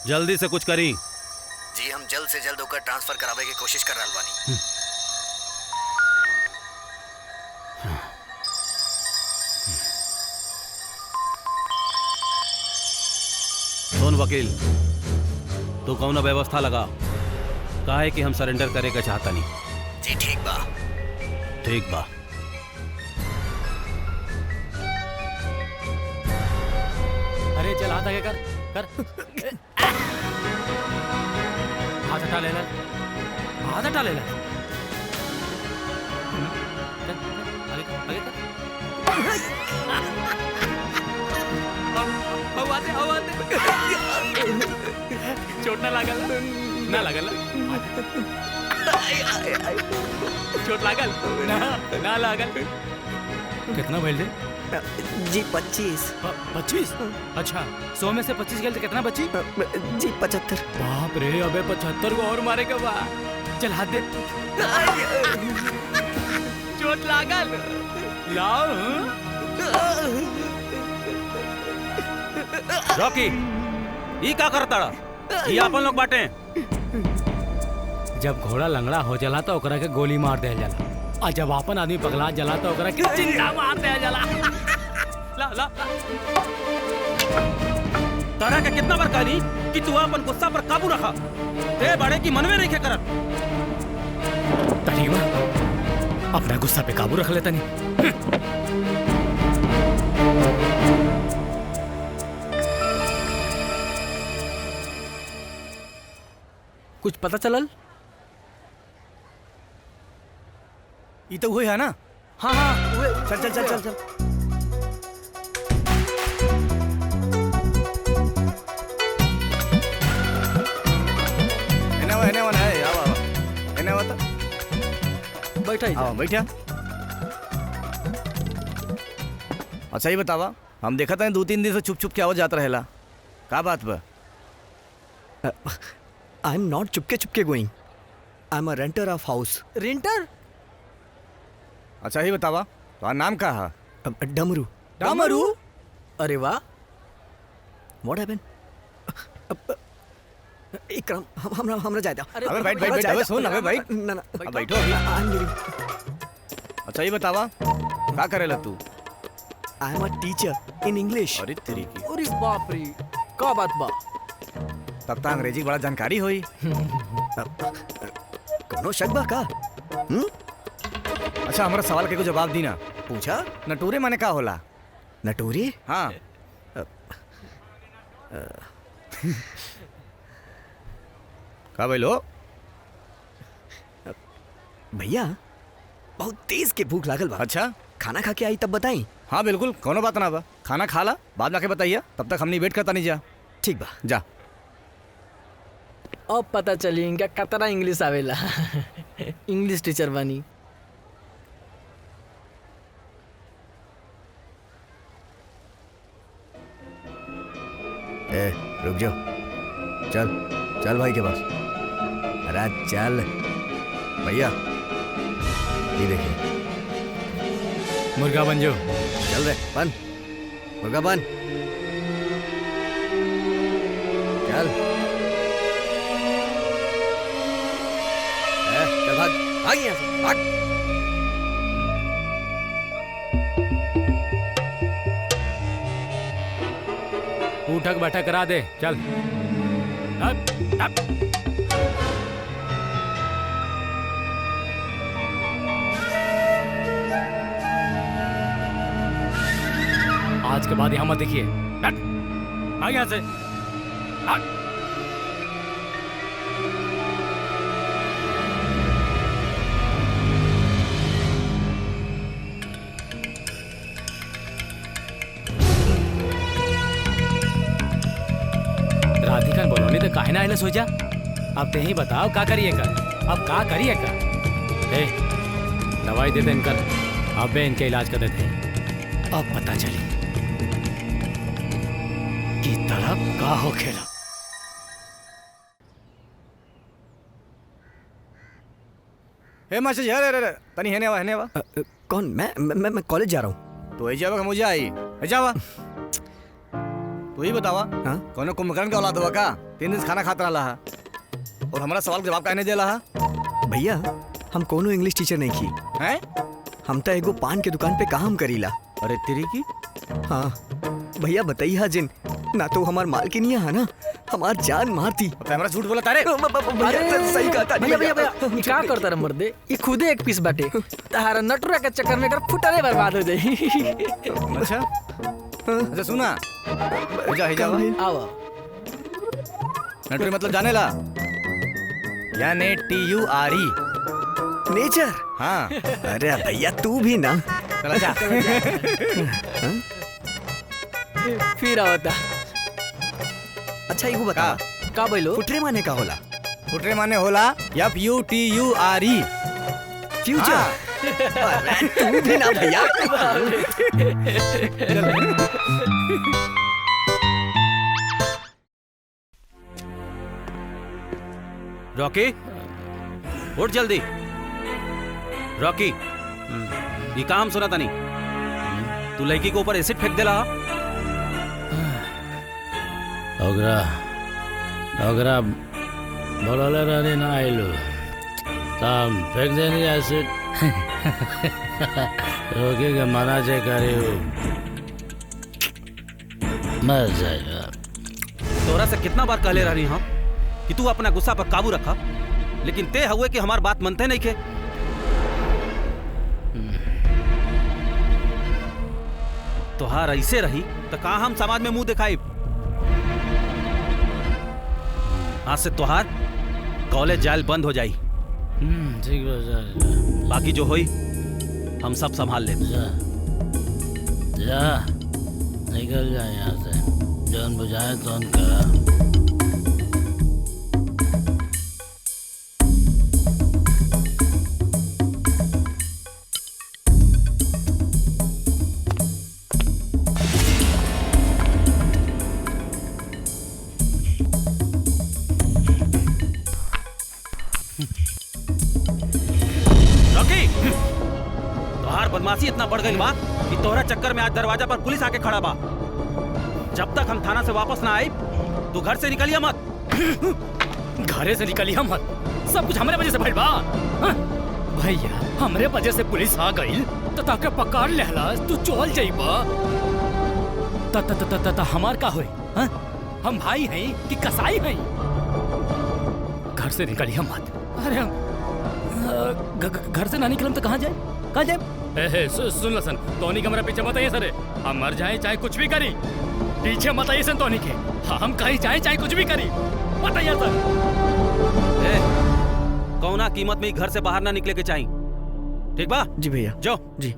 जल्दी से कुछ करी। जी हम जल्द से जल्द होकर ट्रांसफर करावे की कोशिश कर रहल बानी। सुन वकील, तू कौन व्यवस्था लगा, काहे कि हम सरेंडर करे के चाहता नहीं। जी ठीक बा। ठीक बा। अरे चल हाथ आगे कर हाथ हटा लेना, हाथ हटा लेना। आगे कर, आगे कर। चोट ना लागल ना लागल चोट लागल ना लागल। कितना भइल रे? जी 25। 25? अच्छा 100 में से 25 गेल तो कितना बची? जी 75। बाप रे, अबे 75 को और मारे के बा। चल हाथ दे। चोट लागल लाओ। रॉकी, ई का करता रहा? ये अपन लोग बाटे। जब घोड़ा लंगड़ा हो जाला तो ओकरा के गोली मार दे जाला, और जब अपन आदमी पगला जला तो ओकरा के जिंदा मार दे जाला। ला ला तारा के कितना बार कहनी कि तू अपन गुस्सा पर काबू रखा। ते बड़े की मनवे नहीं करत। ठीक बा, अपना गुस्सा पे काबू रख लेता नहीं। कुछ पता चलल? ये तो हुई है ना? हाँ हाँ वो चल चल चल चल चल। एने है आवा आवा। एने आवा तो बैठा ही आओ बैठा। अच्छा ही बतावा, हम देखा था 2-3 दिन से छुप छुप के आवाज जाता रहेला, का बात बा? आई एम नॉट चुपके going, I am a renter of house. Renter? अच्छा ही बतावा, तुम्हारा नाम का है? डमरू। डमरू? अरे वाह, व्हाट हैपेंड? इकराम हमरा जायदा। अबे बैठ बैठ बैठ, अबे सुन, अबे बैठ ना ना अब बैठो अभी। I am living. अच्छा ही बतावा, का करेला तू? I am a teacher in English. अरे तेरी की, अरे बाप रे, का बात बा? तब तो अंग्रेजी की बड़ा जानकारी हुई। कौनो शक बा का? अच्छा हमारा सवाल के को जवाब दी ना। पूछा। नटूरे माने का होला? नटूरी? हाँ। का बोलो? भैया बहुत तेज के भूख लागल बा। अच्छा खाना खा के आई तब बताई। हाँ बिल्कुल, कोनो बात ना बा। खाना खा ला, बाद में आके बताइए, तब तक हमने वेट करता नहीं। जा ठीक बा, जा। अब पता चली इनका कतरा इंग्लिश आवेला। इंग्लिश टीचर बनी। ए रुक जाओ, चल चल भाई के पास। अरे चल भैया, ये देखिए मुर्गा बन जो। चल रे बन, मुर्गा बन, चल चल भाग भाग यहाँ से, भाग। उठक बैठक करा दे, चल। आज के बाद यहाँ मत देखिए। भाग यहाँ से। राधिका बोलो नहीं तो काहे ना आइले सो जा। अब ते ही बताओ का करिए का? अब का करिए का? ए दवाई दे दे इनका, अब इनके इलाज कर देते हैं। अब पता चली कि तड़प का हो खेला। हे मास्टर जी, अरे तनी हेने वा हेने वा। कौन? मैं कॉलेज जा रहा हूँ। तो ऐजा का मुझे आई जावा। तू ही बतावा, हाँ? कोनो कुंभकर्ण का औलाद हुआ का? 3 दिन से खाना खाता रहा और हमारा सवाल का जवाब कहने दे रहा। भैया हम कोनो इंग्लिश टीचर नहीं की हैं? हम तो एगो पान के दुकान पे काम करीला। अरे तेरी की। हाँ भैया बताइए जिन ना तो हमार माल के नहीं है ना, हमार जान मारती। कैमरा झूठ बोला तारे। भैया सही कहा तानी भैया भैया भैया ये का करता रे मर्दे, ये खुदे एक पीस बाटे। तारा नटुरा के चक्कर में कर फुटने बर्बाद हो जाई। अच्छा अच्छा सुना, हिजा आओ नटुरी मतलब जाने ला, यानी TURE नेचर। हाँ अरे भैया तू भी ना। चला जा। फिर आवता। अच्छा एगो बता, का बोलो? फुटरे माने का होला? फुटरे माने होला FUTURE फ्यूचर। अरे तू भी ना भैया। रॉकी उठ जल्दी। रॉकी ये काम सुना था नहीं, तू लड़की के ऊपर एसिड फेंक देला। ओकरा बोलले रहनी ना आइलू तम फेंक देनी एसिड। रोके के मना जे करे मर जाएगा। तोरा से कितना बार कहले रही हम कि तू अपना गुस्सा पर काबू रखा, लेकिन ते हुए कि हमार बात मनते नहीं के। तोहार ऐसे रही तो कहा हम समाज में मुंह दिखाई। आज से तोहार कॉलेज जायल बंद हो जाई। ठीक है, बाकी जो होई हम सब संभाल ले। जा निकल जा यहाँ से, जौन बुझाए तौन करा। बदमाशी इतना बढ़ गई बा कि तोहरा चक्कर में आज दरवाजा पर पुलिस आके खड़ा बा। जब तक हम थाना से वापस ना आए तू घर से निकलिया मत। घरे से निकलिया मत, सब कुछ हमारे वजह से भइल बा। भैया हमरे वजह से पुलिस आ गई तो ताके पकड़ लेहला, तू चल जाइबा त हमार का होई? हम भाई हैं कि कसाई हैं? घर से निकलिया मत। अरे हम घर से ना निकलम तो कहाँ जाए? कहाँ जाए? सुन लसन, टोनी कमरा पीछे मत आइए सर। हम मर जाए चाहे कुछ भी करी, पीछे मत आइए सन टोनी के। हम कहीं जाए चाहे कुछ भी करी, मत आइए सर। कौना कीमत में घर से बाहर ना निकले के चाहिए, ठीक बा? जी भैया। जाओ जी।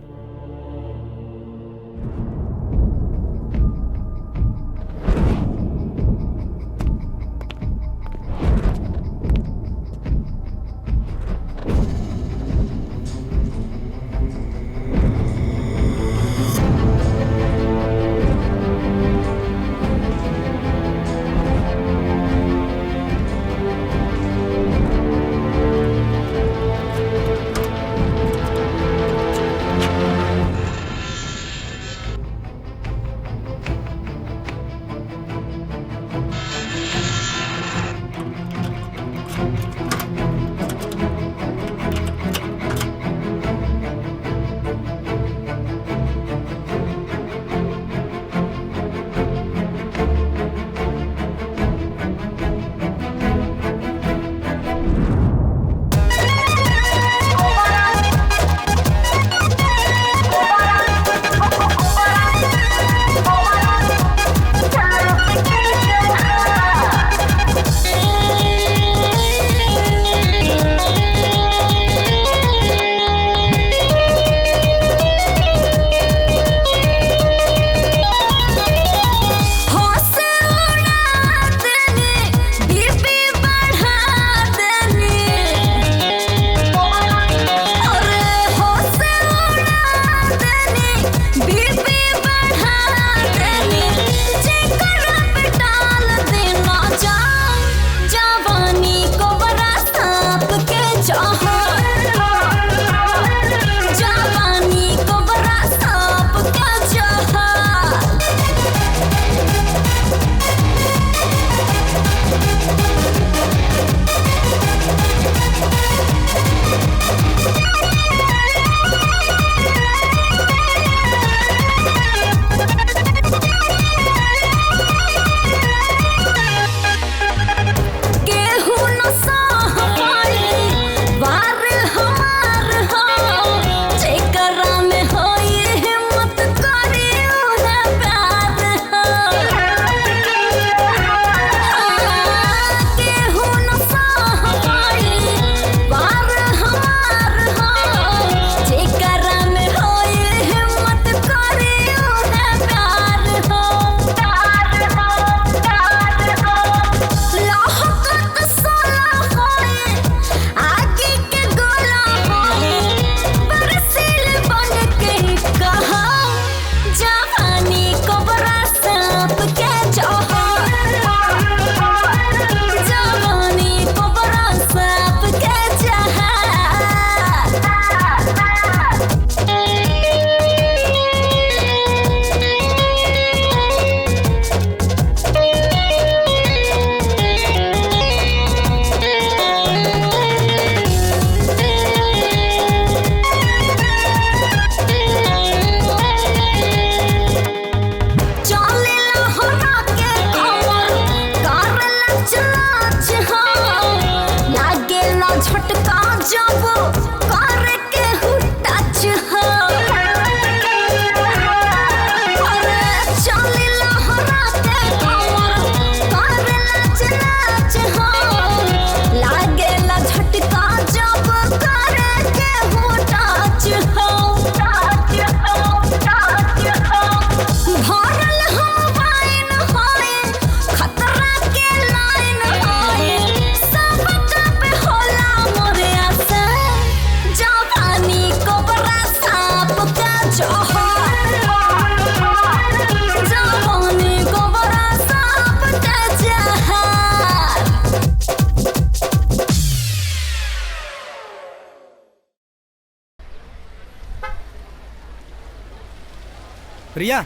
प्रिया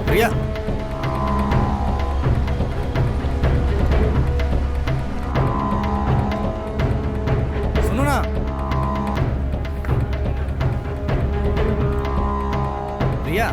प्रिया सुनो ना। प्रिया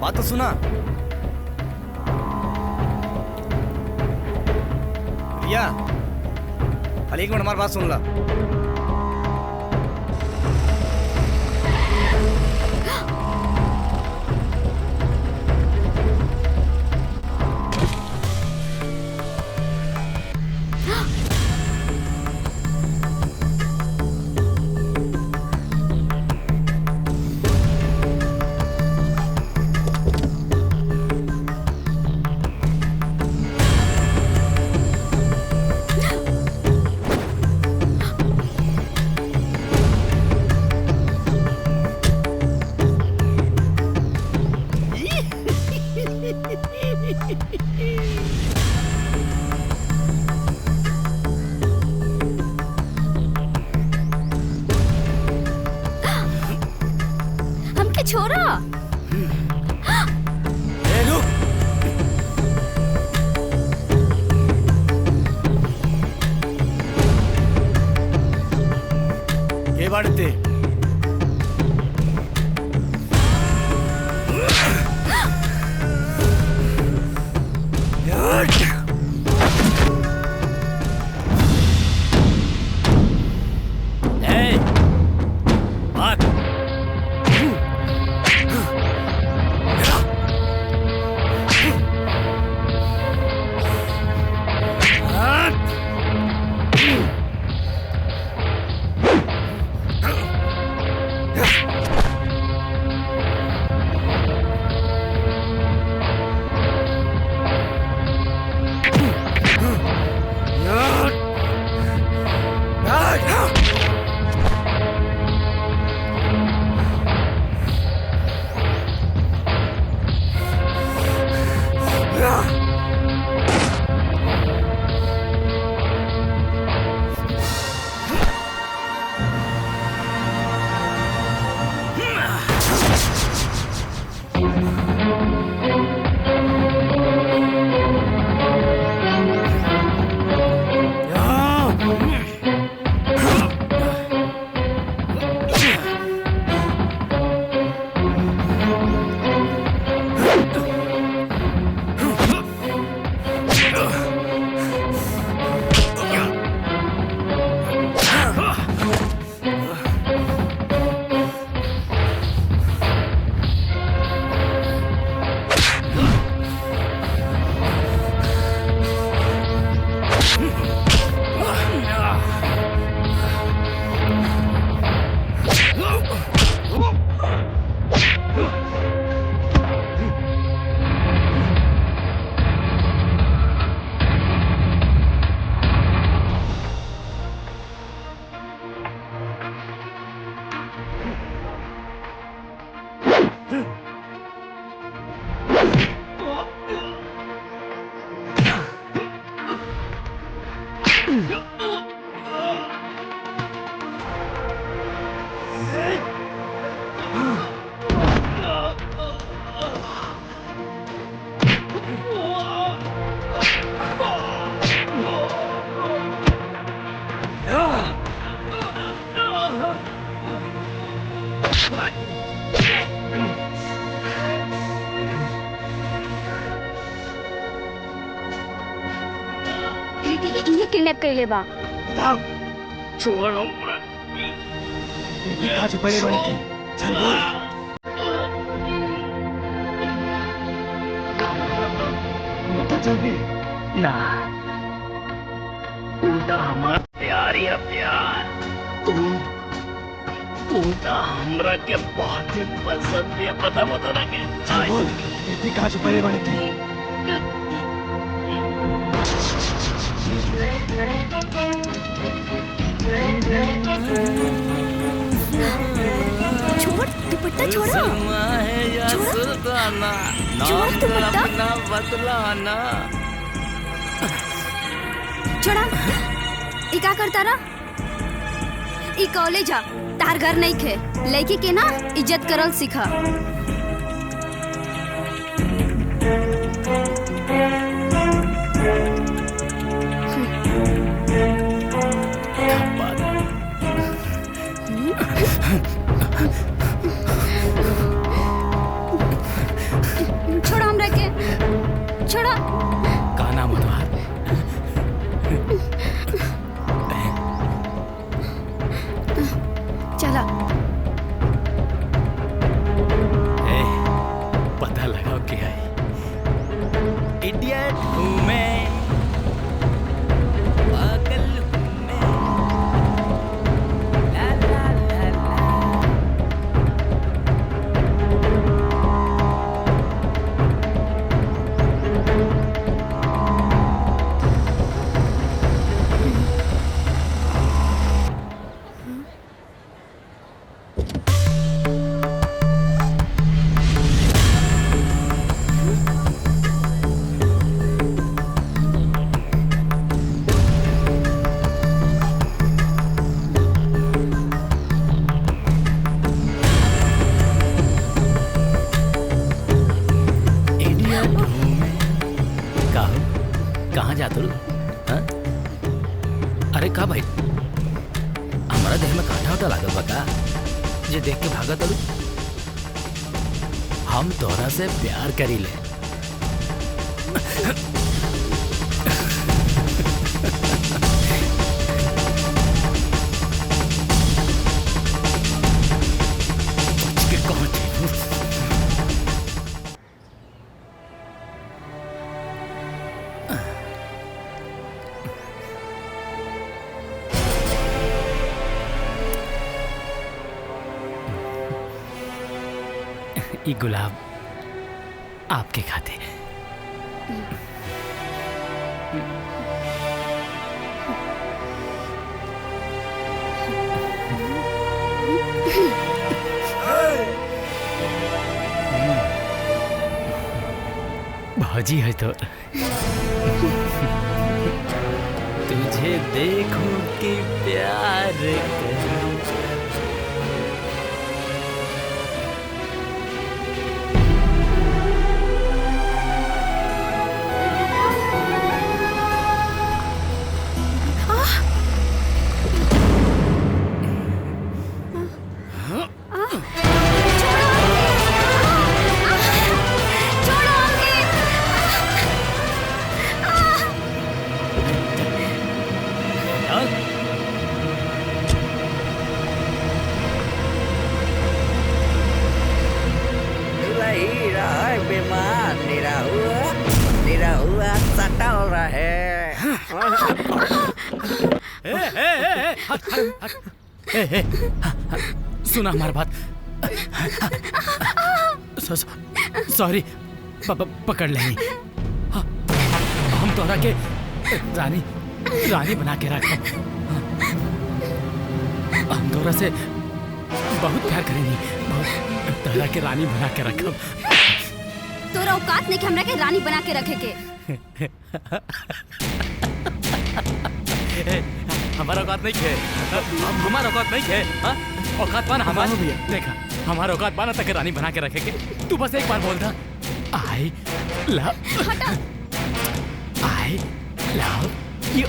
बात तो सुना। प्रिया खाली एक मिनट हमारी बात सुन ला। हमके छोड़ा। ये बाड़ते ये किडनैप कर ले बा छोड़ो आज बड़े बड़े चल बोल जल्दी ना उल्टा हमारा प्यार या प्यार उल्टा हमरा के बहुत ही पसंद है पता ना के चल बोल इतनी काज बड़े बड़े थे छोड़ दुपट्टा छोड़ो छोड़ दुपट्टा बदलाना छोड़ा ई का करता रहा ई कॉलेज आ तार घर नहीं खे लड़की के ना इज्जत करल सीखा छोड़ा हमरा के छोड़ा का नाम है तुम्हारा चला पता लगाओ क्या है इडियट हूँ मैं पागल हूँ मैं ला ला ला ला कहाँ जाते हो? हाँ? अरे का भाई हमारा देह में कांटा उठा लागल बा का जे देख के भागत अलू हम तोरा से प्यार करी ले ये गुलाब आपके खाते भौजी है तो तुझे देखूं कि प्यार करूं सुना हमारी बात सॉरी पकड़ लेंगे हम तोरा के रानी रानी बना के रख हम तोरा से बहुत प्यार करेंगे बहुत तोरा के रानी बना के रखब तोरा औकात नहीं कि हमरा के रानी बना के रखे के हमारा औकात नहीं है हमारा औकात नहीं है औकात पाना हमारा देखा हमारा औकात पाना तक रानी बना के रखेंगे तू बस एक बार बोल दा आई लव यू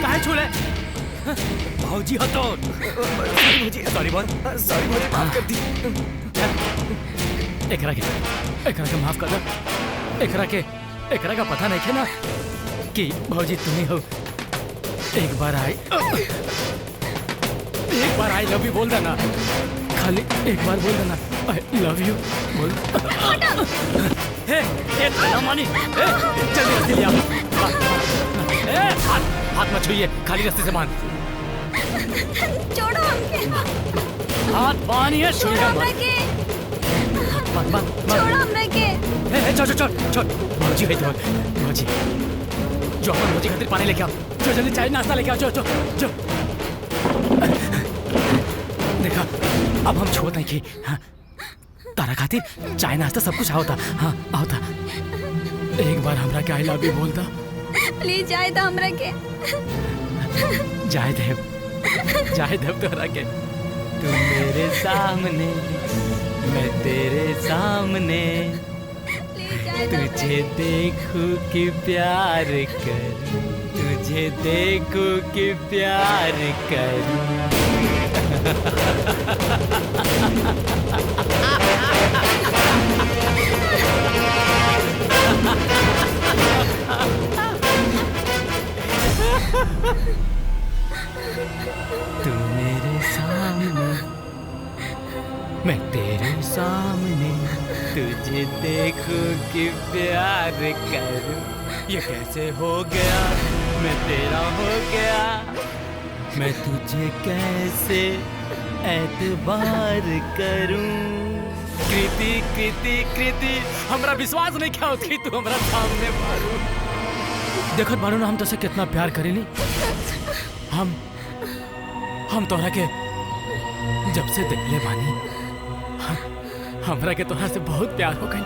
काहे छूले भौजी हो तो सॉरी बोल सॉरी मुझे माफ कर दी। एकरा के माफ कर दो। एकरा का पता नहीं है ना कि भौजी तुम्ही हो। एक बार आई लव यू बोल देना, खाली एक बार बोल देना आई लव यू बोल। हे ना मानी, जल्दी ले आओ। हाथ मत छुइए, खाली रास्ते से बांध। छोड़ो हमके। हाथ बांधिए, छुइए मत। छोड़ो हमने के। छोड़ भौजी है तो भौजी जो अपन भौजी खातिर पानी लेके आओ। जो जल्दी चाय नाश्ता लेके आओ। जो देखा अब हम छोड़ नहीं की। हाँ तारा खातिर चाय नाश्ता सब कुछ आओ था। हाँ आओ था। एक बार हमरा के आई लव यू बोल दा प्लीज। जाए दो हमरा के। जाए देव तोरा के। तू मेरे सामने मैं तेरे सामने, तुझे देखूं कि प्यार कर, तुझे देखूं कि प्यार कर। तू मेरे सामने मैं तेरे सामने, तुझे देखूं कि प्यार करूं। ये कैसे हो गया मैं तेरा हो गया, मैं तुझे कैसे एतबार करूं। कृति हमरा विश्वास नहीं क्या होती तू हमरा सामने मारू। देखत बारू ना हम तोसे कितना प्यार करेली। हम तोहरा के जब से देखले बानी हमरा के तोहरा से बहुत प्यार हो गई।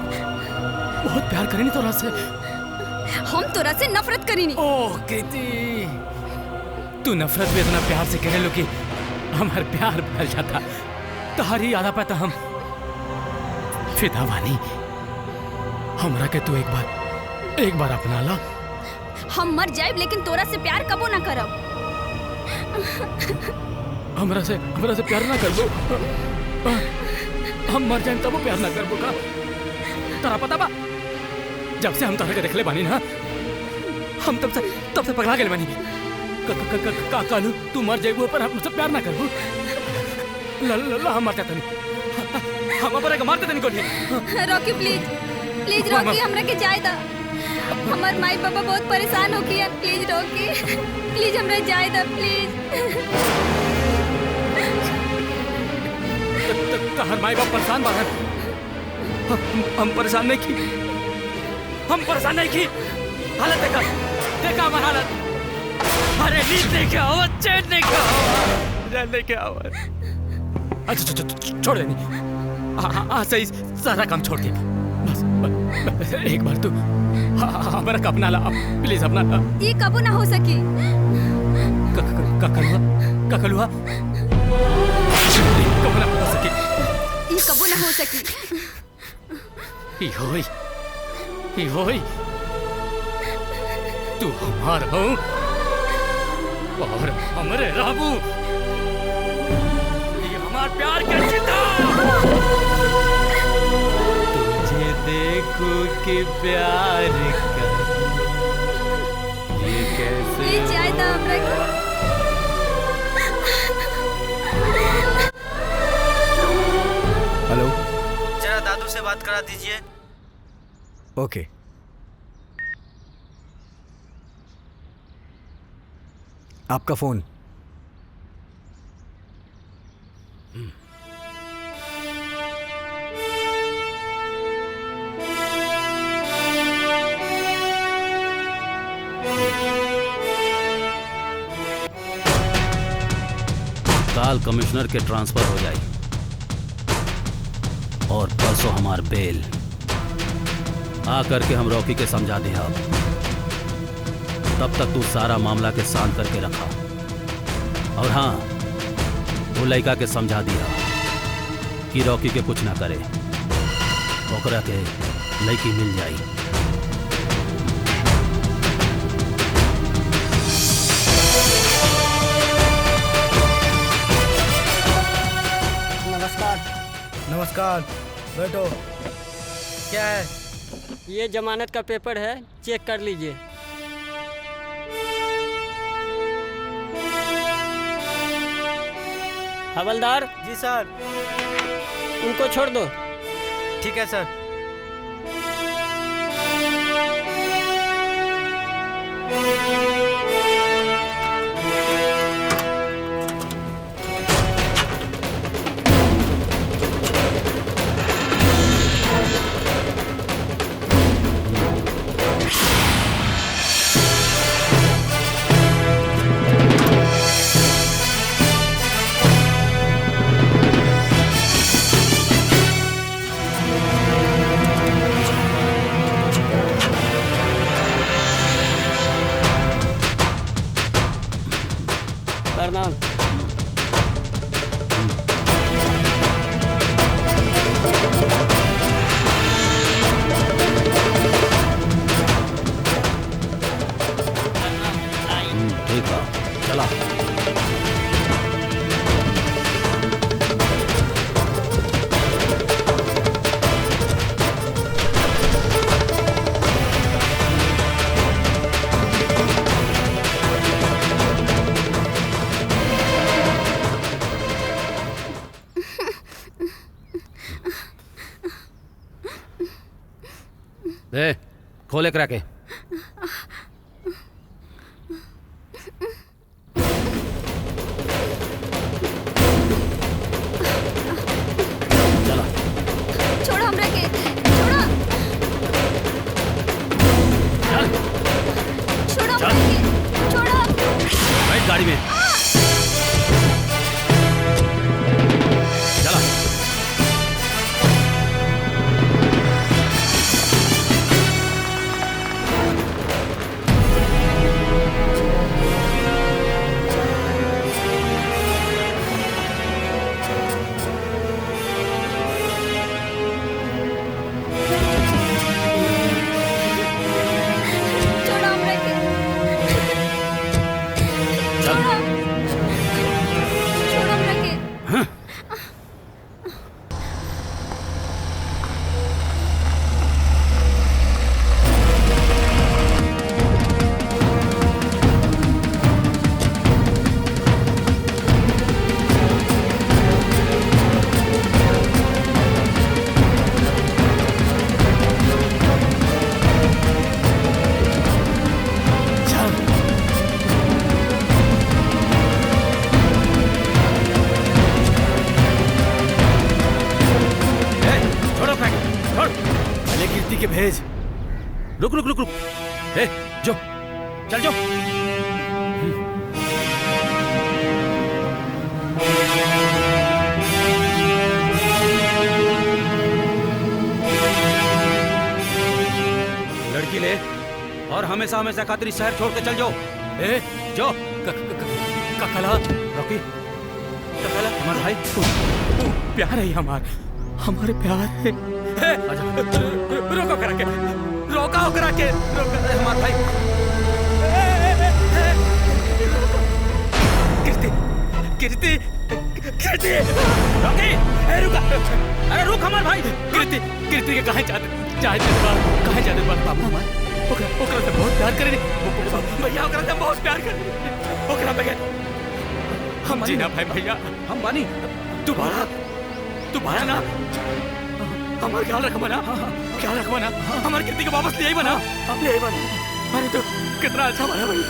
बहुत प्यार करेनी तोहरा से। हम तोरा से नफरत करेनी। ओह कृति तू नफरत भी इतना प्यार से करे लो कि हमार प्यार बदल जाता। तोहरी याद पाता हम फिदा बानी। हमरा के तू एक बार अपना ला। हम मर जाए लेकिन तोरा से प्यार कबो ना करब। हमरा से प्यार ना करबो। हम मर जाए तब प्यार ना करबो का? तोरा पता बा जब से हम तोहरा के देखले बानी ना हम तब से पगला गेल बानी। का कालू तू मर जाइबो पर हमसे प्यार ना करबो। ला हम मर जातनी। हम अपने के मारते तनी कोनी। रॉकी प्लीज रॉकी हमरा के जाए दा। हमार माई पापा बहुत परेशान हो गया। प्लीज रॉकी प्लीज हमरा जाए दा प्लीज। हर माई बाप परेशान बाहर। हम परेशान नहीं की। हालत देखा हमारी हालत। अरे नींद नहीं क्या आवाज, चैन नहीं क्या आवाज। अच्छा छोड़ देनी। हाँ सही सारा काम छोड़ दे। बस एक बार तू हमारा अपना ला प्लीज अपना। ये कबू ना हो सकी। ककलुआ ये कबू ना हो सकी। होई तू हमार हो और हमरे राबू। ये हमार प्यार के चिता। तुझे देखूं कि प्यार कर। ये कैसे जाए दा हमरा के। हेलो जरा दादू से बात करा दीजिए। ओके आपका फोन। काल कमिश्नर के ट्रांसफर हो जाए और परसों हमार बेल आ करके हम रॉकी के समझा दे। अब तब तक तू सारा मामला के शांत करके रखा। और हाँ वो लड़का के समझा दिया कि रॉकी के कुछ ना करे, ओकरा के लड़की मिल जाई। नमस्कार, बैठो। क्या है? ये जमानत का पेपर है, चेक कर लीजिए। हवलदार जी सर। उनको छोड़ दो। ठीक है सर। प्रणाम। ठीक है, चला। दे, खोले करा के। छोड़ो हमरा के, छोड़ो। छोड़ो हमरा के, छोड़ो। बैठ गाड़ी में। चला। छोड़ो हमरा के। छोड़ो। छोड़ो हमरा के। छोड़ो फेंक, छोड़। पहले कीर्ति के भेज। रुक रुक रुक रुक। ए, जो, चल जो। लड़की ले और हमेशा हमेशा खातिर इस शहर छोड़ के चल जाओ। ए, जो। ककला रॉकी, ककला हमारा भाई। प्यार है हमारे प्यार है। रोको करा के, रोका करा के, हमारा भाई। कीर्ति, कीर्ति, कीर्ति, रॉकी, ए रुका, अरे रुक हमारा भाई। कीर्ति, कीर्ति के कहाँ जाते बाबू हमार ओकरा से बहुत प्यार करे भैया, ओकरा से बहुत प्यार करे ओकरा बगैर हम जीना भाई भैया, हम बानी। तू भाड़ा ना, हमारा ख्याल रख मना, ख्याल रख मना, हमारी कीर्ति को वापस ले आई बना, ले आई बना। अरे तो कितना अच्छा बना भाई,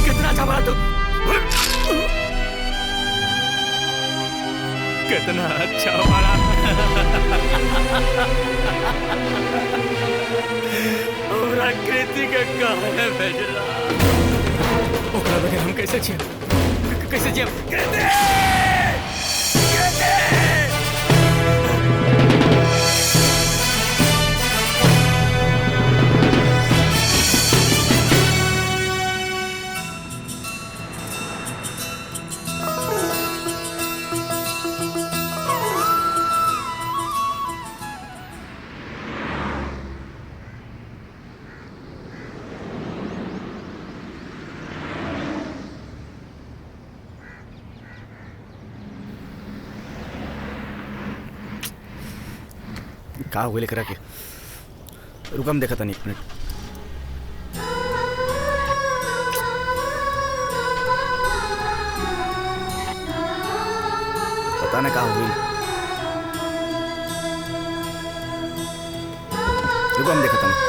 कितना अच्छा बना तू, कितना अच्छा बना। और कीर्ति का कहाँ है बेजला, ओकरा बगैर हम कैसे जिए, कैसे जिए कीर्ति, कीर्ति। का हुए लेकर के रुकम देखा था नहीं एक मिनट। पता ना कहा हुई रुकम देखा था नहीं।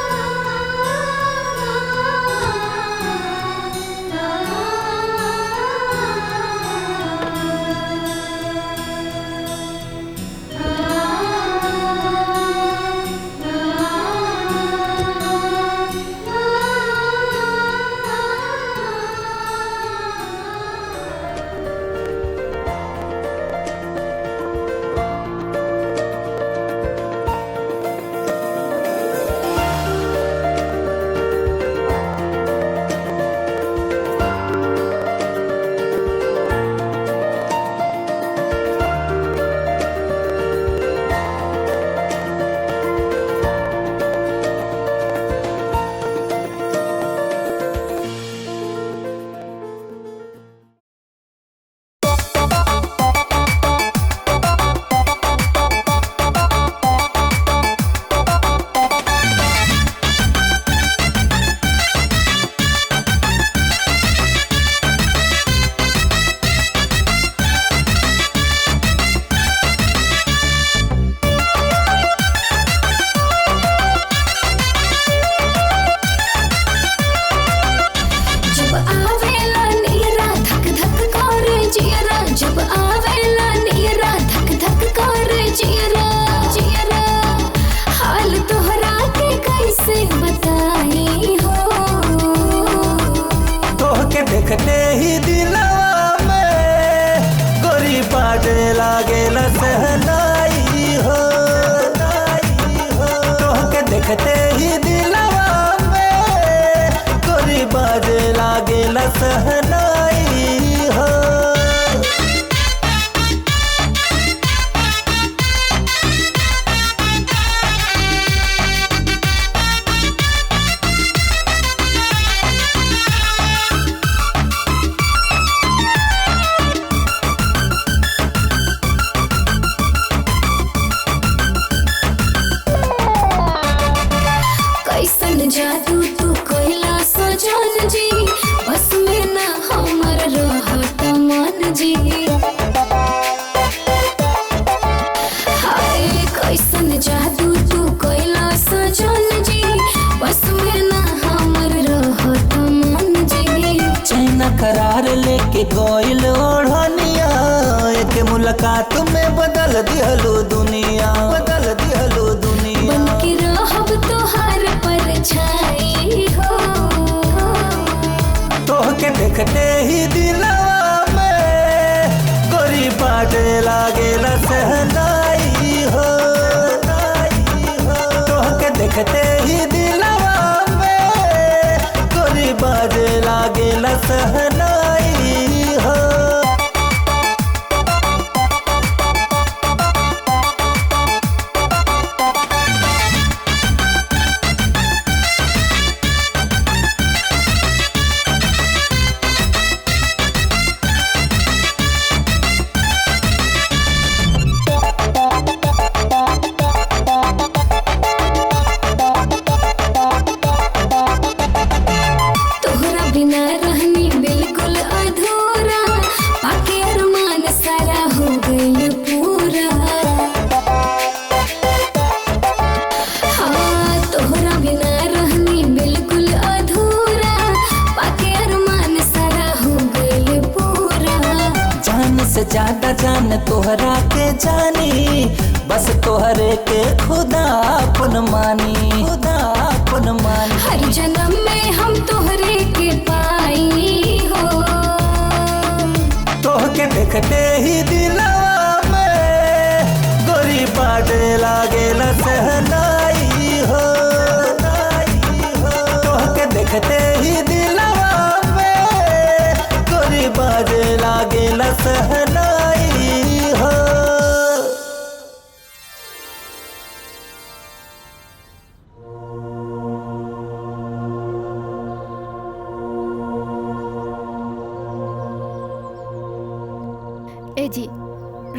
ए जी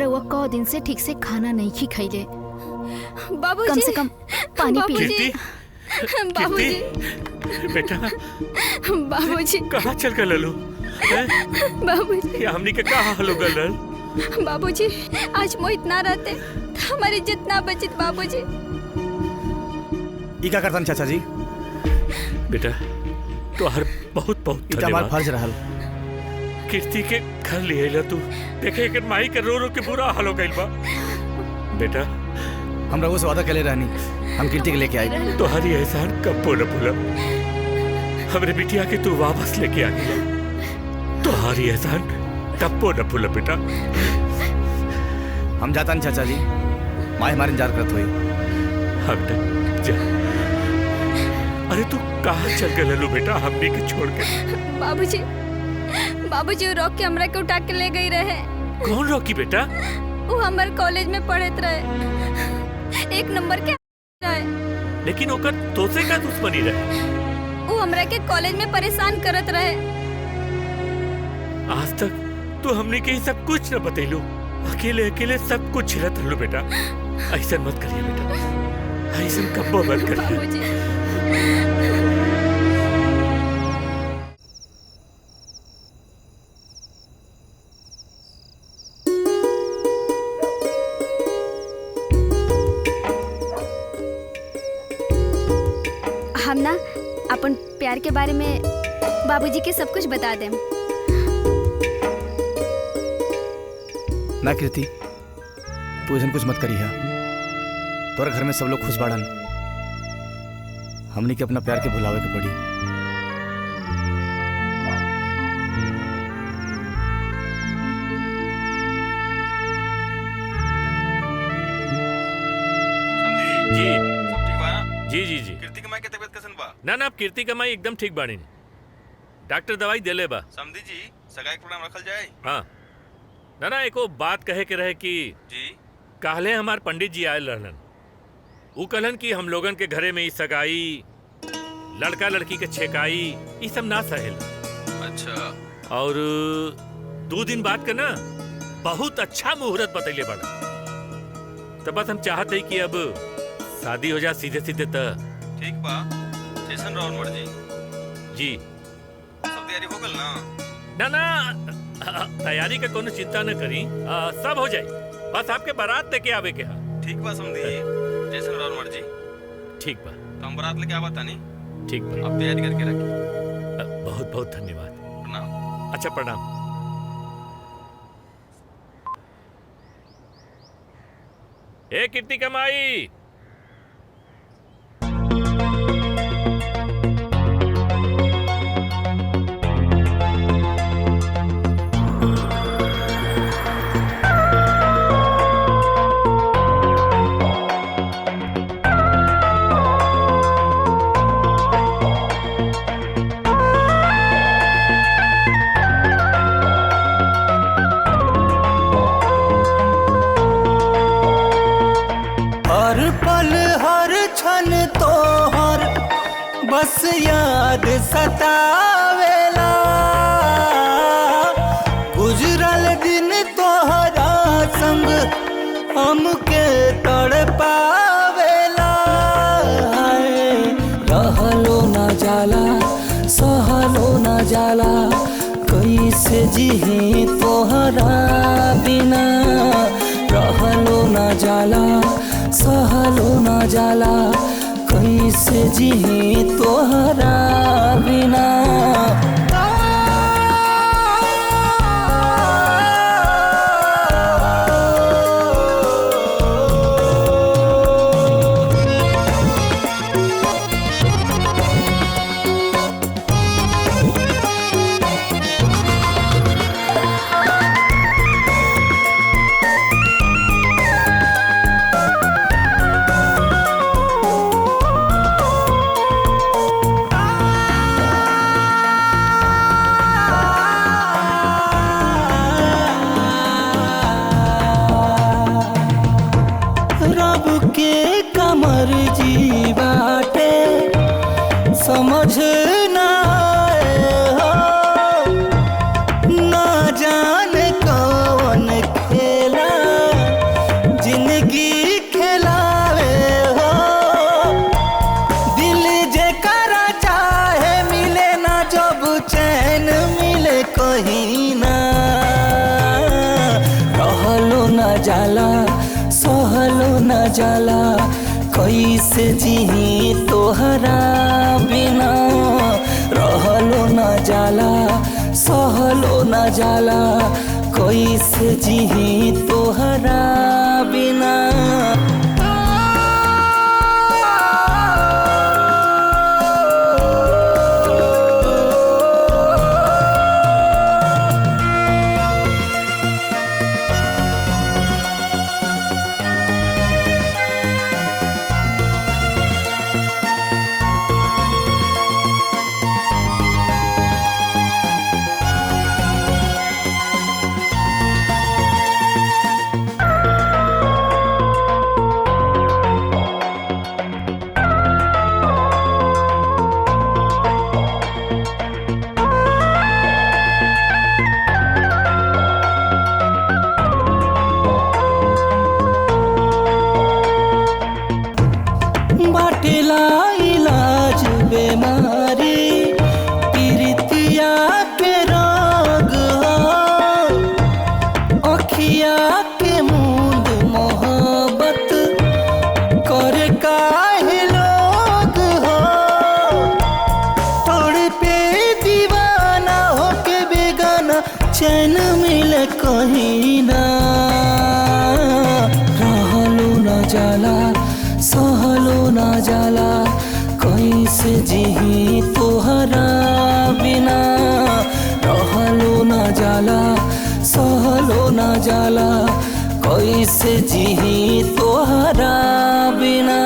रउआ कौ दिन से ठीक से खाना नहीं खी खैले बाबूजी कम से कम पानी पी। बाबूजी बाबूजी बेटा बाबूजी कहाँ चल गए लल्लू? बाबूजी ये हमनी के कहाँ हाल हो गल? बाबूजी आज मोहित ना रहते तो हमारी इज्जत ना बचित बाबूजी। ई का करतन चाचा जी? बेटा तो हर बहुत बहुत हमार फर्ज रहल। कीर्ति के घर लिए ला तू देखे कि माई के रो रो के बुरा हाल हो गइल बा। बेटा हम रघु से वादा करे रहनी हम कीर्ति के लेके आए। तो हरी एहसान कब न भूला। हमरे बिटिया के तू वापस लेके आ गया। तो हरी एहसान कब न भूला बेटा। हम जाता नहीं चाचा जी, माई हमारे इंतजार करत हुई। हाँ बेटा जा। अरे तू कहाँ चल गए लल्लू बेटा हमनी के छोड़ के? बाबूजी बाबूजी रोक के हमरा के उठा के ले गई रहे। कौन रोकी बेटा? वो हमारे कॉलेज में पढ़त रहे, 1 नंबर के रहे। लेकिन ओकर तोसे का दुश्मनी रहे? वो हमरा के कॉलेज में परेशान करत रहे। आज तक तू हमने के ही सब कुछ न बतेलू। अकेले अकेले सब कुछ झेलत रहलू बेटा। ऐसा मत करिए बेटा, ऐसा कब्बो मत करिए। हम ना अपन प्यार के बारे में बाबूजी के सब कुछ बता दें। ना कीर्ति तू ऐसा कुछ मत करी है। तोरा घर में सब लोग खुश बाड़न। हमनी के अपना प्यार के भुलावे के पड़ी। जी सब ठीक बा ना? जी जी जी। कीर्ति के माई के तबीयत कैसन बा? ना ना कीर्ति का माई एकदम ठीक बानी। डॉक्टर दवाई देले बा। समझी जी सगाई प्रोग्राम रखल जाए। हाँ ना ना एको बात कहे के रहे कि जी काहले हमार पंडित जी आयल रहलन। वो कहलन कि हम लोगन के घरे में ही सगाई लड़का लड़की के छेकाई ये सब ना सहेल। अच्छा और 2 दिन बाद का ना बहुत अच्छा मुहूर्त बतैले बड़ा। तो बस हम चाहते ही कि अब शादी हो जाए सीधे सीधे। तो ठीक बा जैसन राउर मर्जी। जी सब तैयारी हो गल ना? ना ना तैयारी का कोनो चिंता न करी। सब हो जाए। बस आपके बारात लेके आवे के हा। ठीक बा समझी जैसन राउर मर्जी। ठीक बा तो हम बारात लेके आवत तानी। ठीक बा अब तैयारी करके रखी। बहुत बहुत धन्यवाद। प्रणाम। अच्छा प्रणाम। ए कीर्ति कमाई बस याद सतावेला गुजरल दिन तोहरा संग हमके तड़पावेला रहलो ना जाला सहलो ना जाला कैसे जीही तोहरा बिना रहलो ना जाला सहलो ना जाला कैसे जीही तोहरा बिना जाला सहलो न जाला कैसे जी तोहरा बिना रहलो न जाला सहलो न जाला कैसे जी तोहरा बिना। चैन मिले कहीं ना रहलो न जाला सहलो न जाला कैसे जी तोहरा बिना रहलो न जाला सहलो न जाला कैसे जी तोहरा बिना।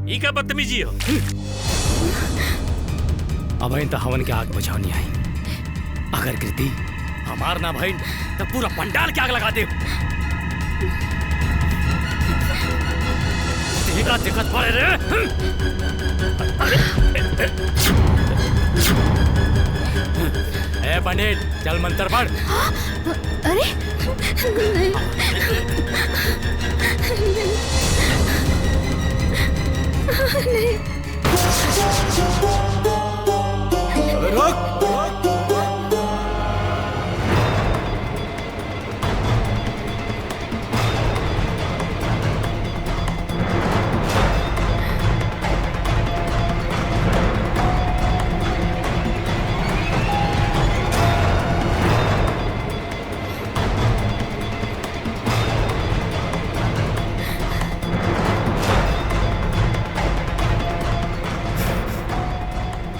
ई का बदतमीजी हो। अब इन तो हवन के आग बुझानी आई। अगर कृति हमार ना भाई तो पूरा पंडाल की आग लगा दे। दिक्कत पड़े रे। ए पंडित चल मंत्र पढ़। अरे अबे रुक।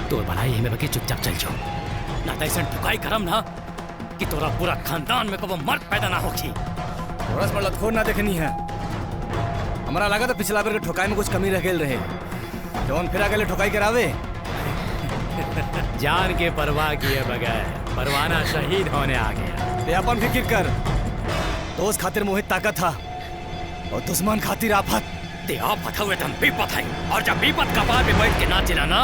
तो बनाई है में बके चुपचाप चल जाओ ना तो ऐसा ठुकाई करम ना कि तोरा पूरा खानदान में कबो मर्द पैदा ना होखी। थोड़ा सा लतखोर ना देखनी है। हमारा लगा था पिछला बार के ठोकाई में कुछ कमी रह गई रहे जौन फिर आगे ठोकाई करावे। जान के परवाह किए बगैर परवाना शहीद होने आ गया। ते अपन फिक्र कर, दोस्त खातिर मोहित ताकत था और दुश्मन खातिर आफत। ते आफत हुए तुम विपत है, और जब विपत का बार में बैठ के नाचिला ना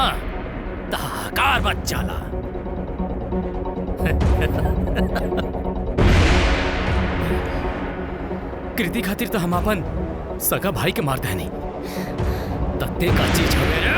तो हाहाकार मच जाला। कृति खातिर तो हम अपन सगा भाई के मारते हैं नहीं, तत्ते का चीज हवे रे।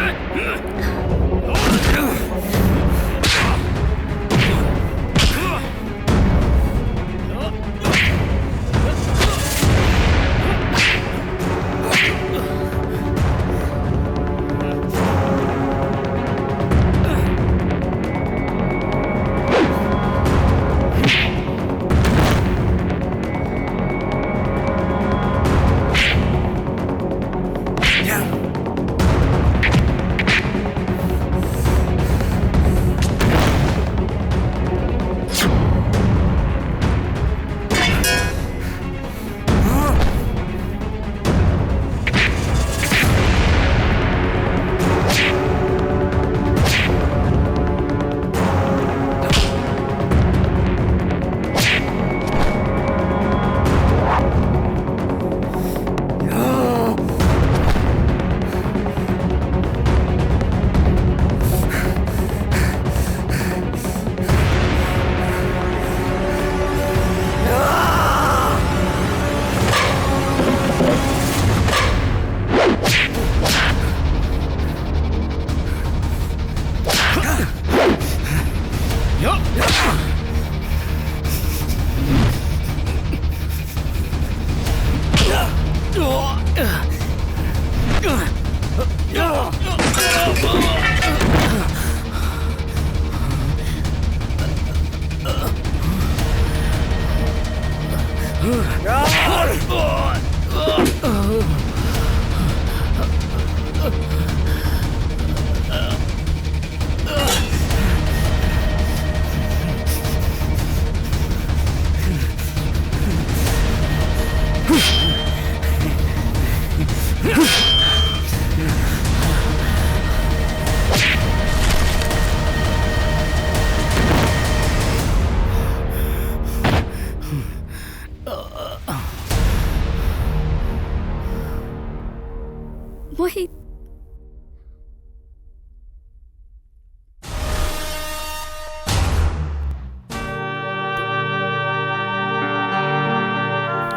मोहित,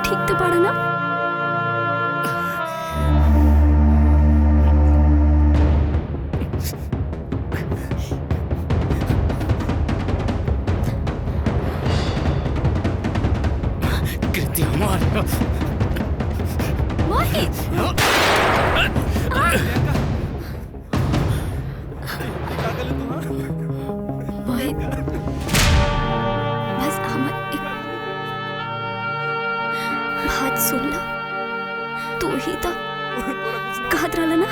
ठीक तो पड़ा ना? कृति हमारे मोहित, मोहित, बस हमर एक बात सुन ला। तू ही तो कहत रहला ना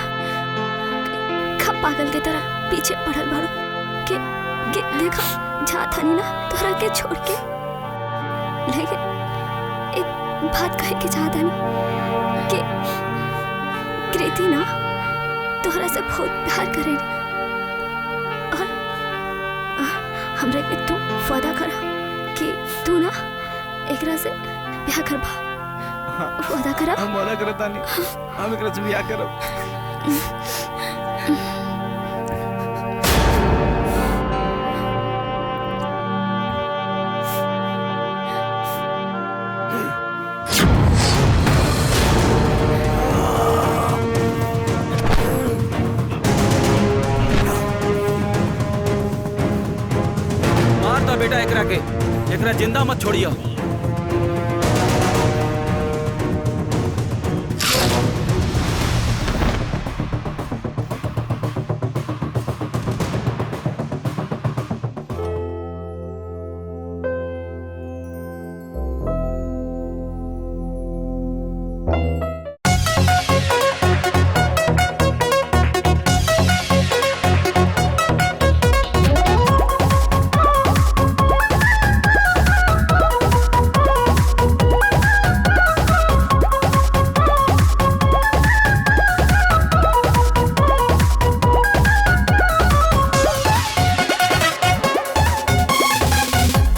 का पागल के तरह पीछे पड़ल बाड़ो के देखा जात हनी ना तोहरा के छोड़ के। लेकिन एक बात कहे के चाहता नहीं कि कृति ना तोहरा से बहुत प्यार करेनी, और हमरा के तू वादा करा कि तू ना एकरा से ब्याह करबा। वादा करा? हम वादा करता नहीं, हम एकरा से ब्याह करब। बेटा एकरा जिंदा मत छोड़ियो।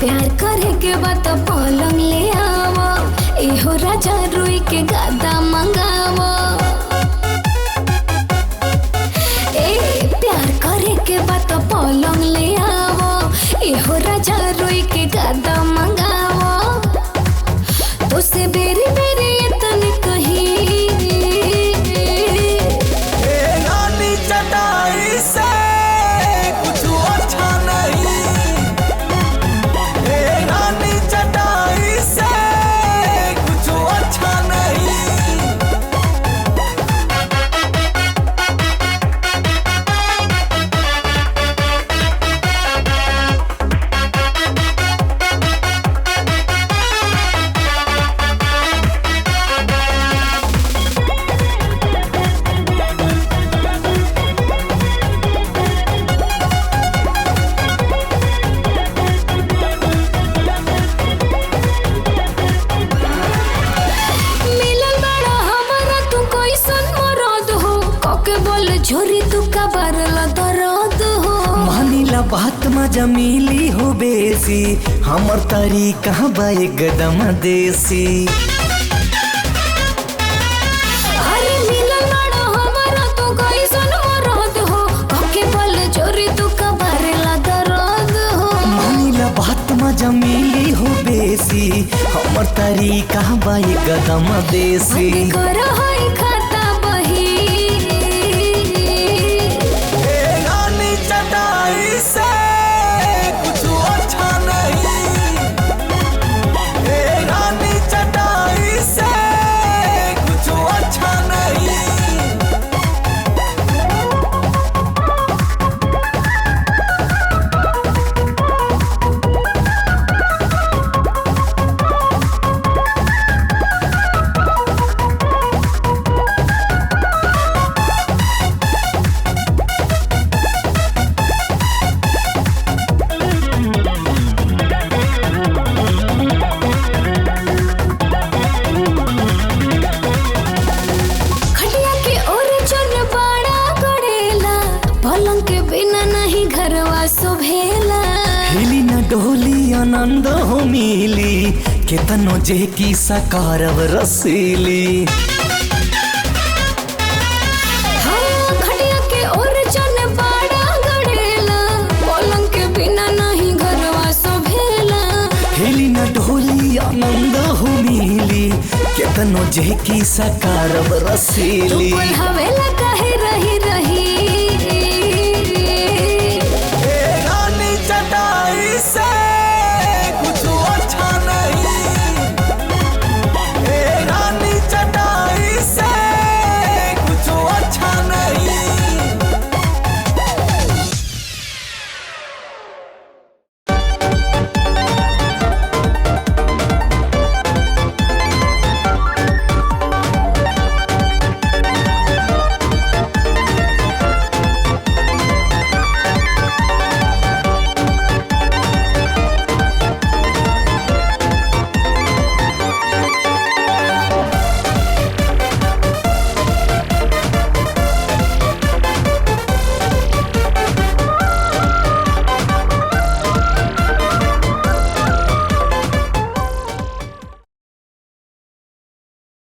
प्यार करे के बाद पलंग ले आवो इहो राजा रुई के गादा मंगावो ए प्यार करे के बाद पलंग ले आवो इहो राजा रुई के गादा मंगावो तो से बेरी बेरी इतने कही नानी चटाई से कुछ अच्छा नहीं नानी चटाई से कुछ अच्छा नहीं झोरी तू कबर दर्द हो मानिला बात मजा मिली हो बेसी हमर तरीका बा एकदम देसी अरे मिलन बड़ा हमारा तो कैसन मरद हो ओके बोल झोरी तू कबर दर्द हो मानिला बात मजा मिली हो बेसी हमर तरीका बा एकदम देसी कर हाय खाता बही चटाई से कुछ अच्छा नहीं रानी चटाई से कुछ अच्छा नहीं डोली आनंद हो मिली केतनो जे की सकारव रसीली खड़िया के और जन बाड़ा गड़ेला पलंग के बिना नहीं घरवा सोभेला हिली न डोली आनंद हो मिली केतनो जे की सकारव रसीली तू हवेला कहे रही रही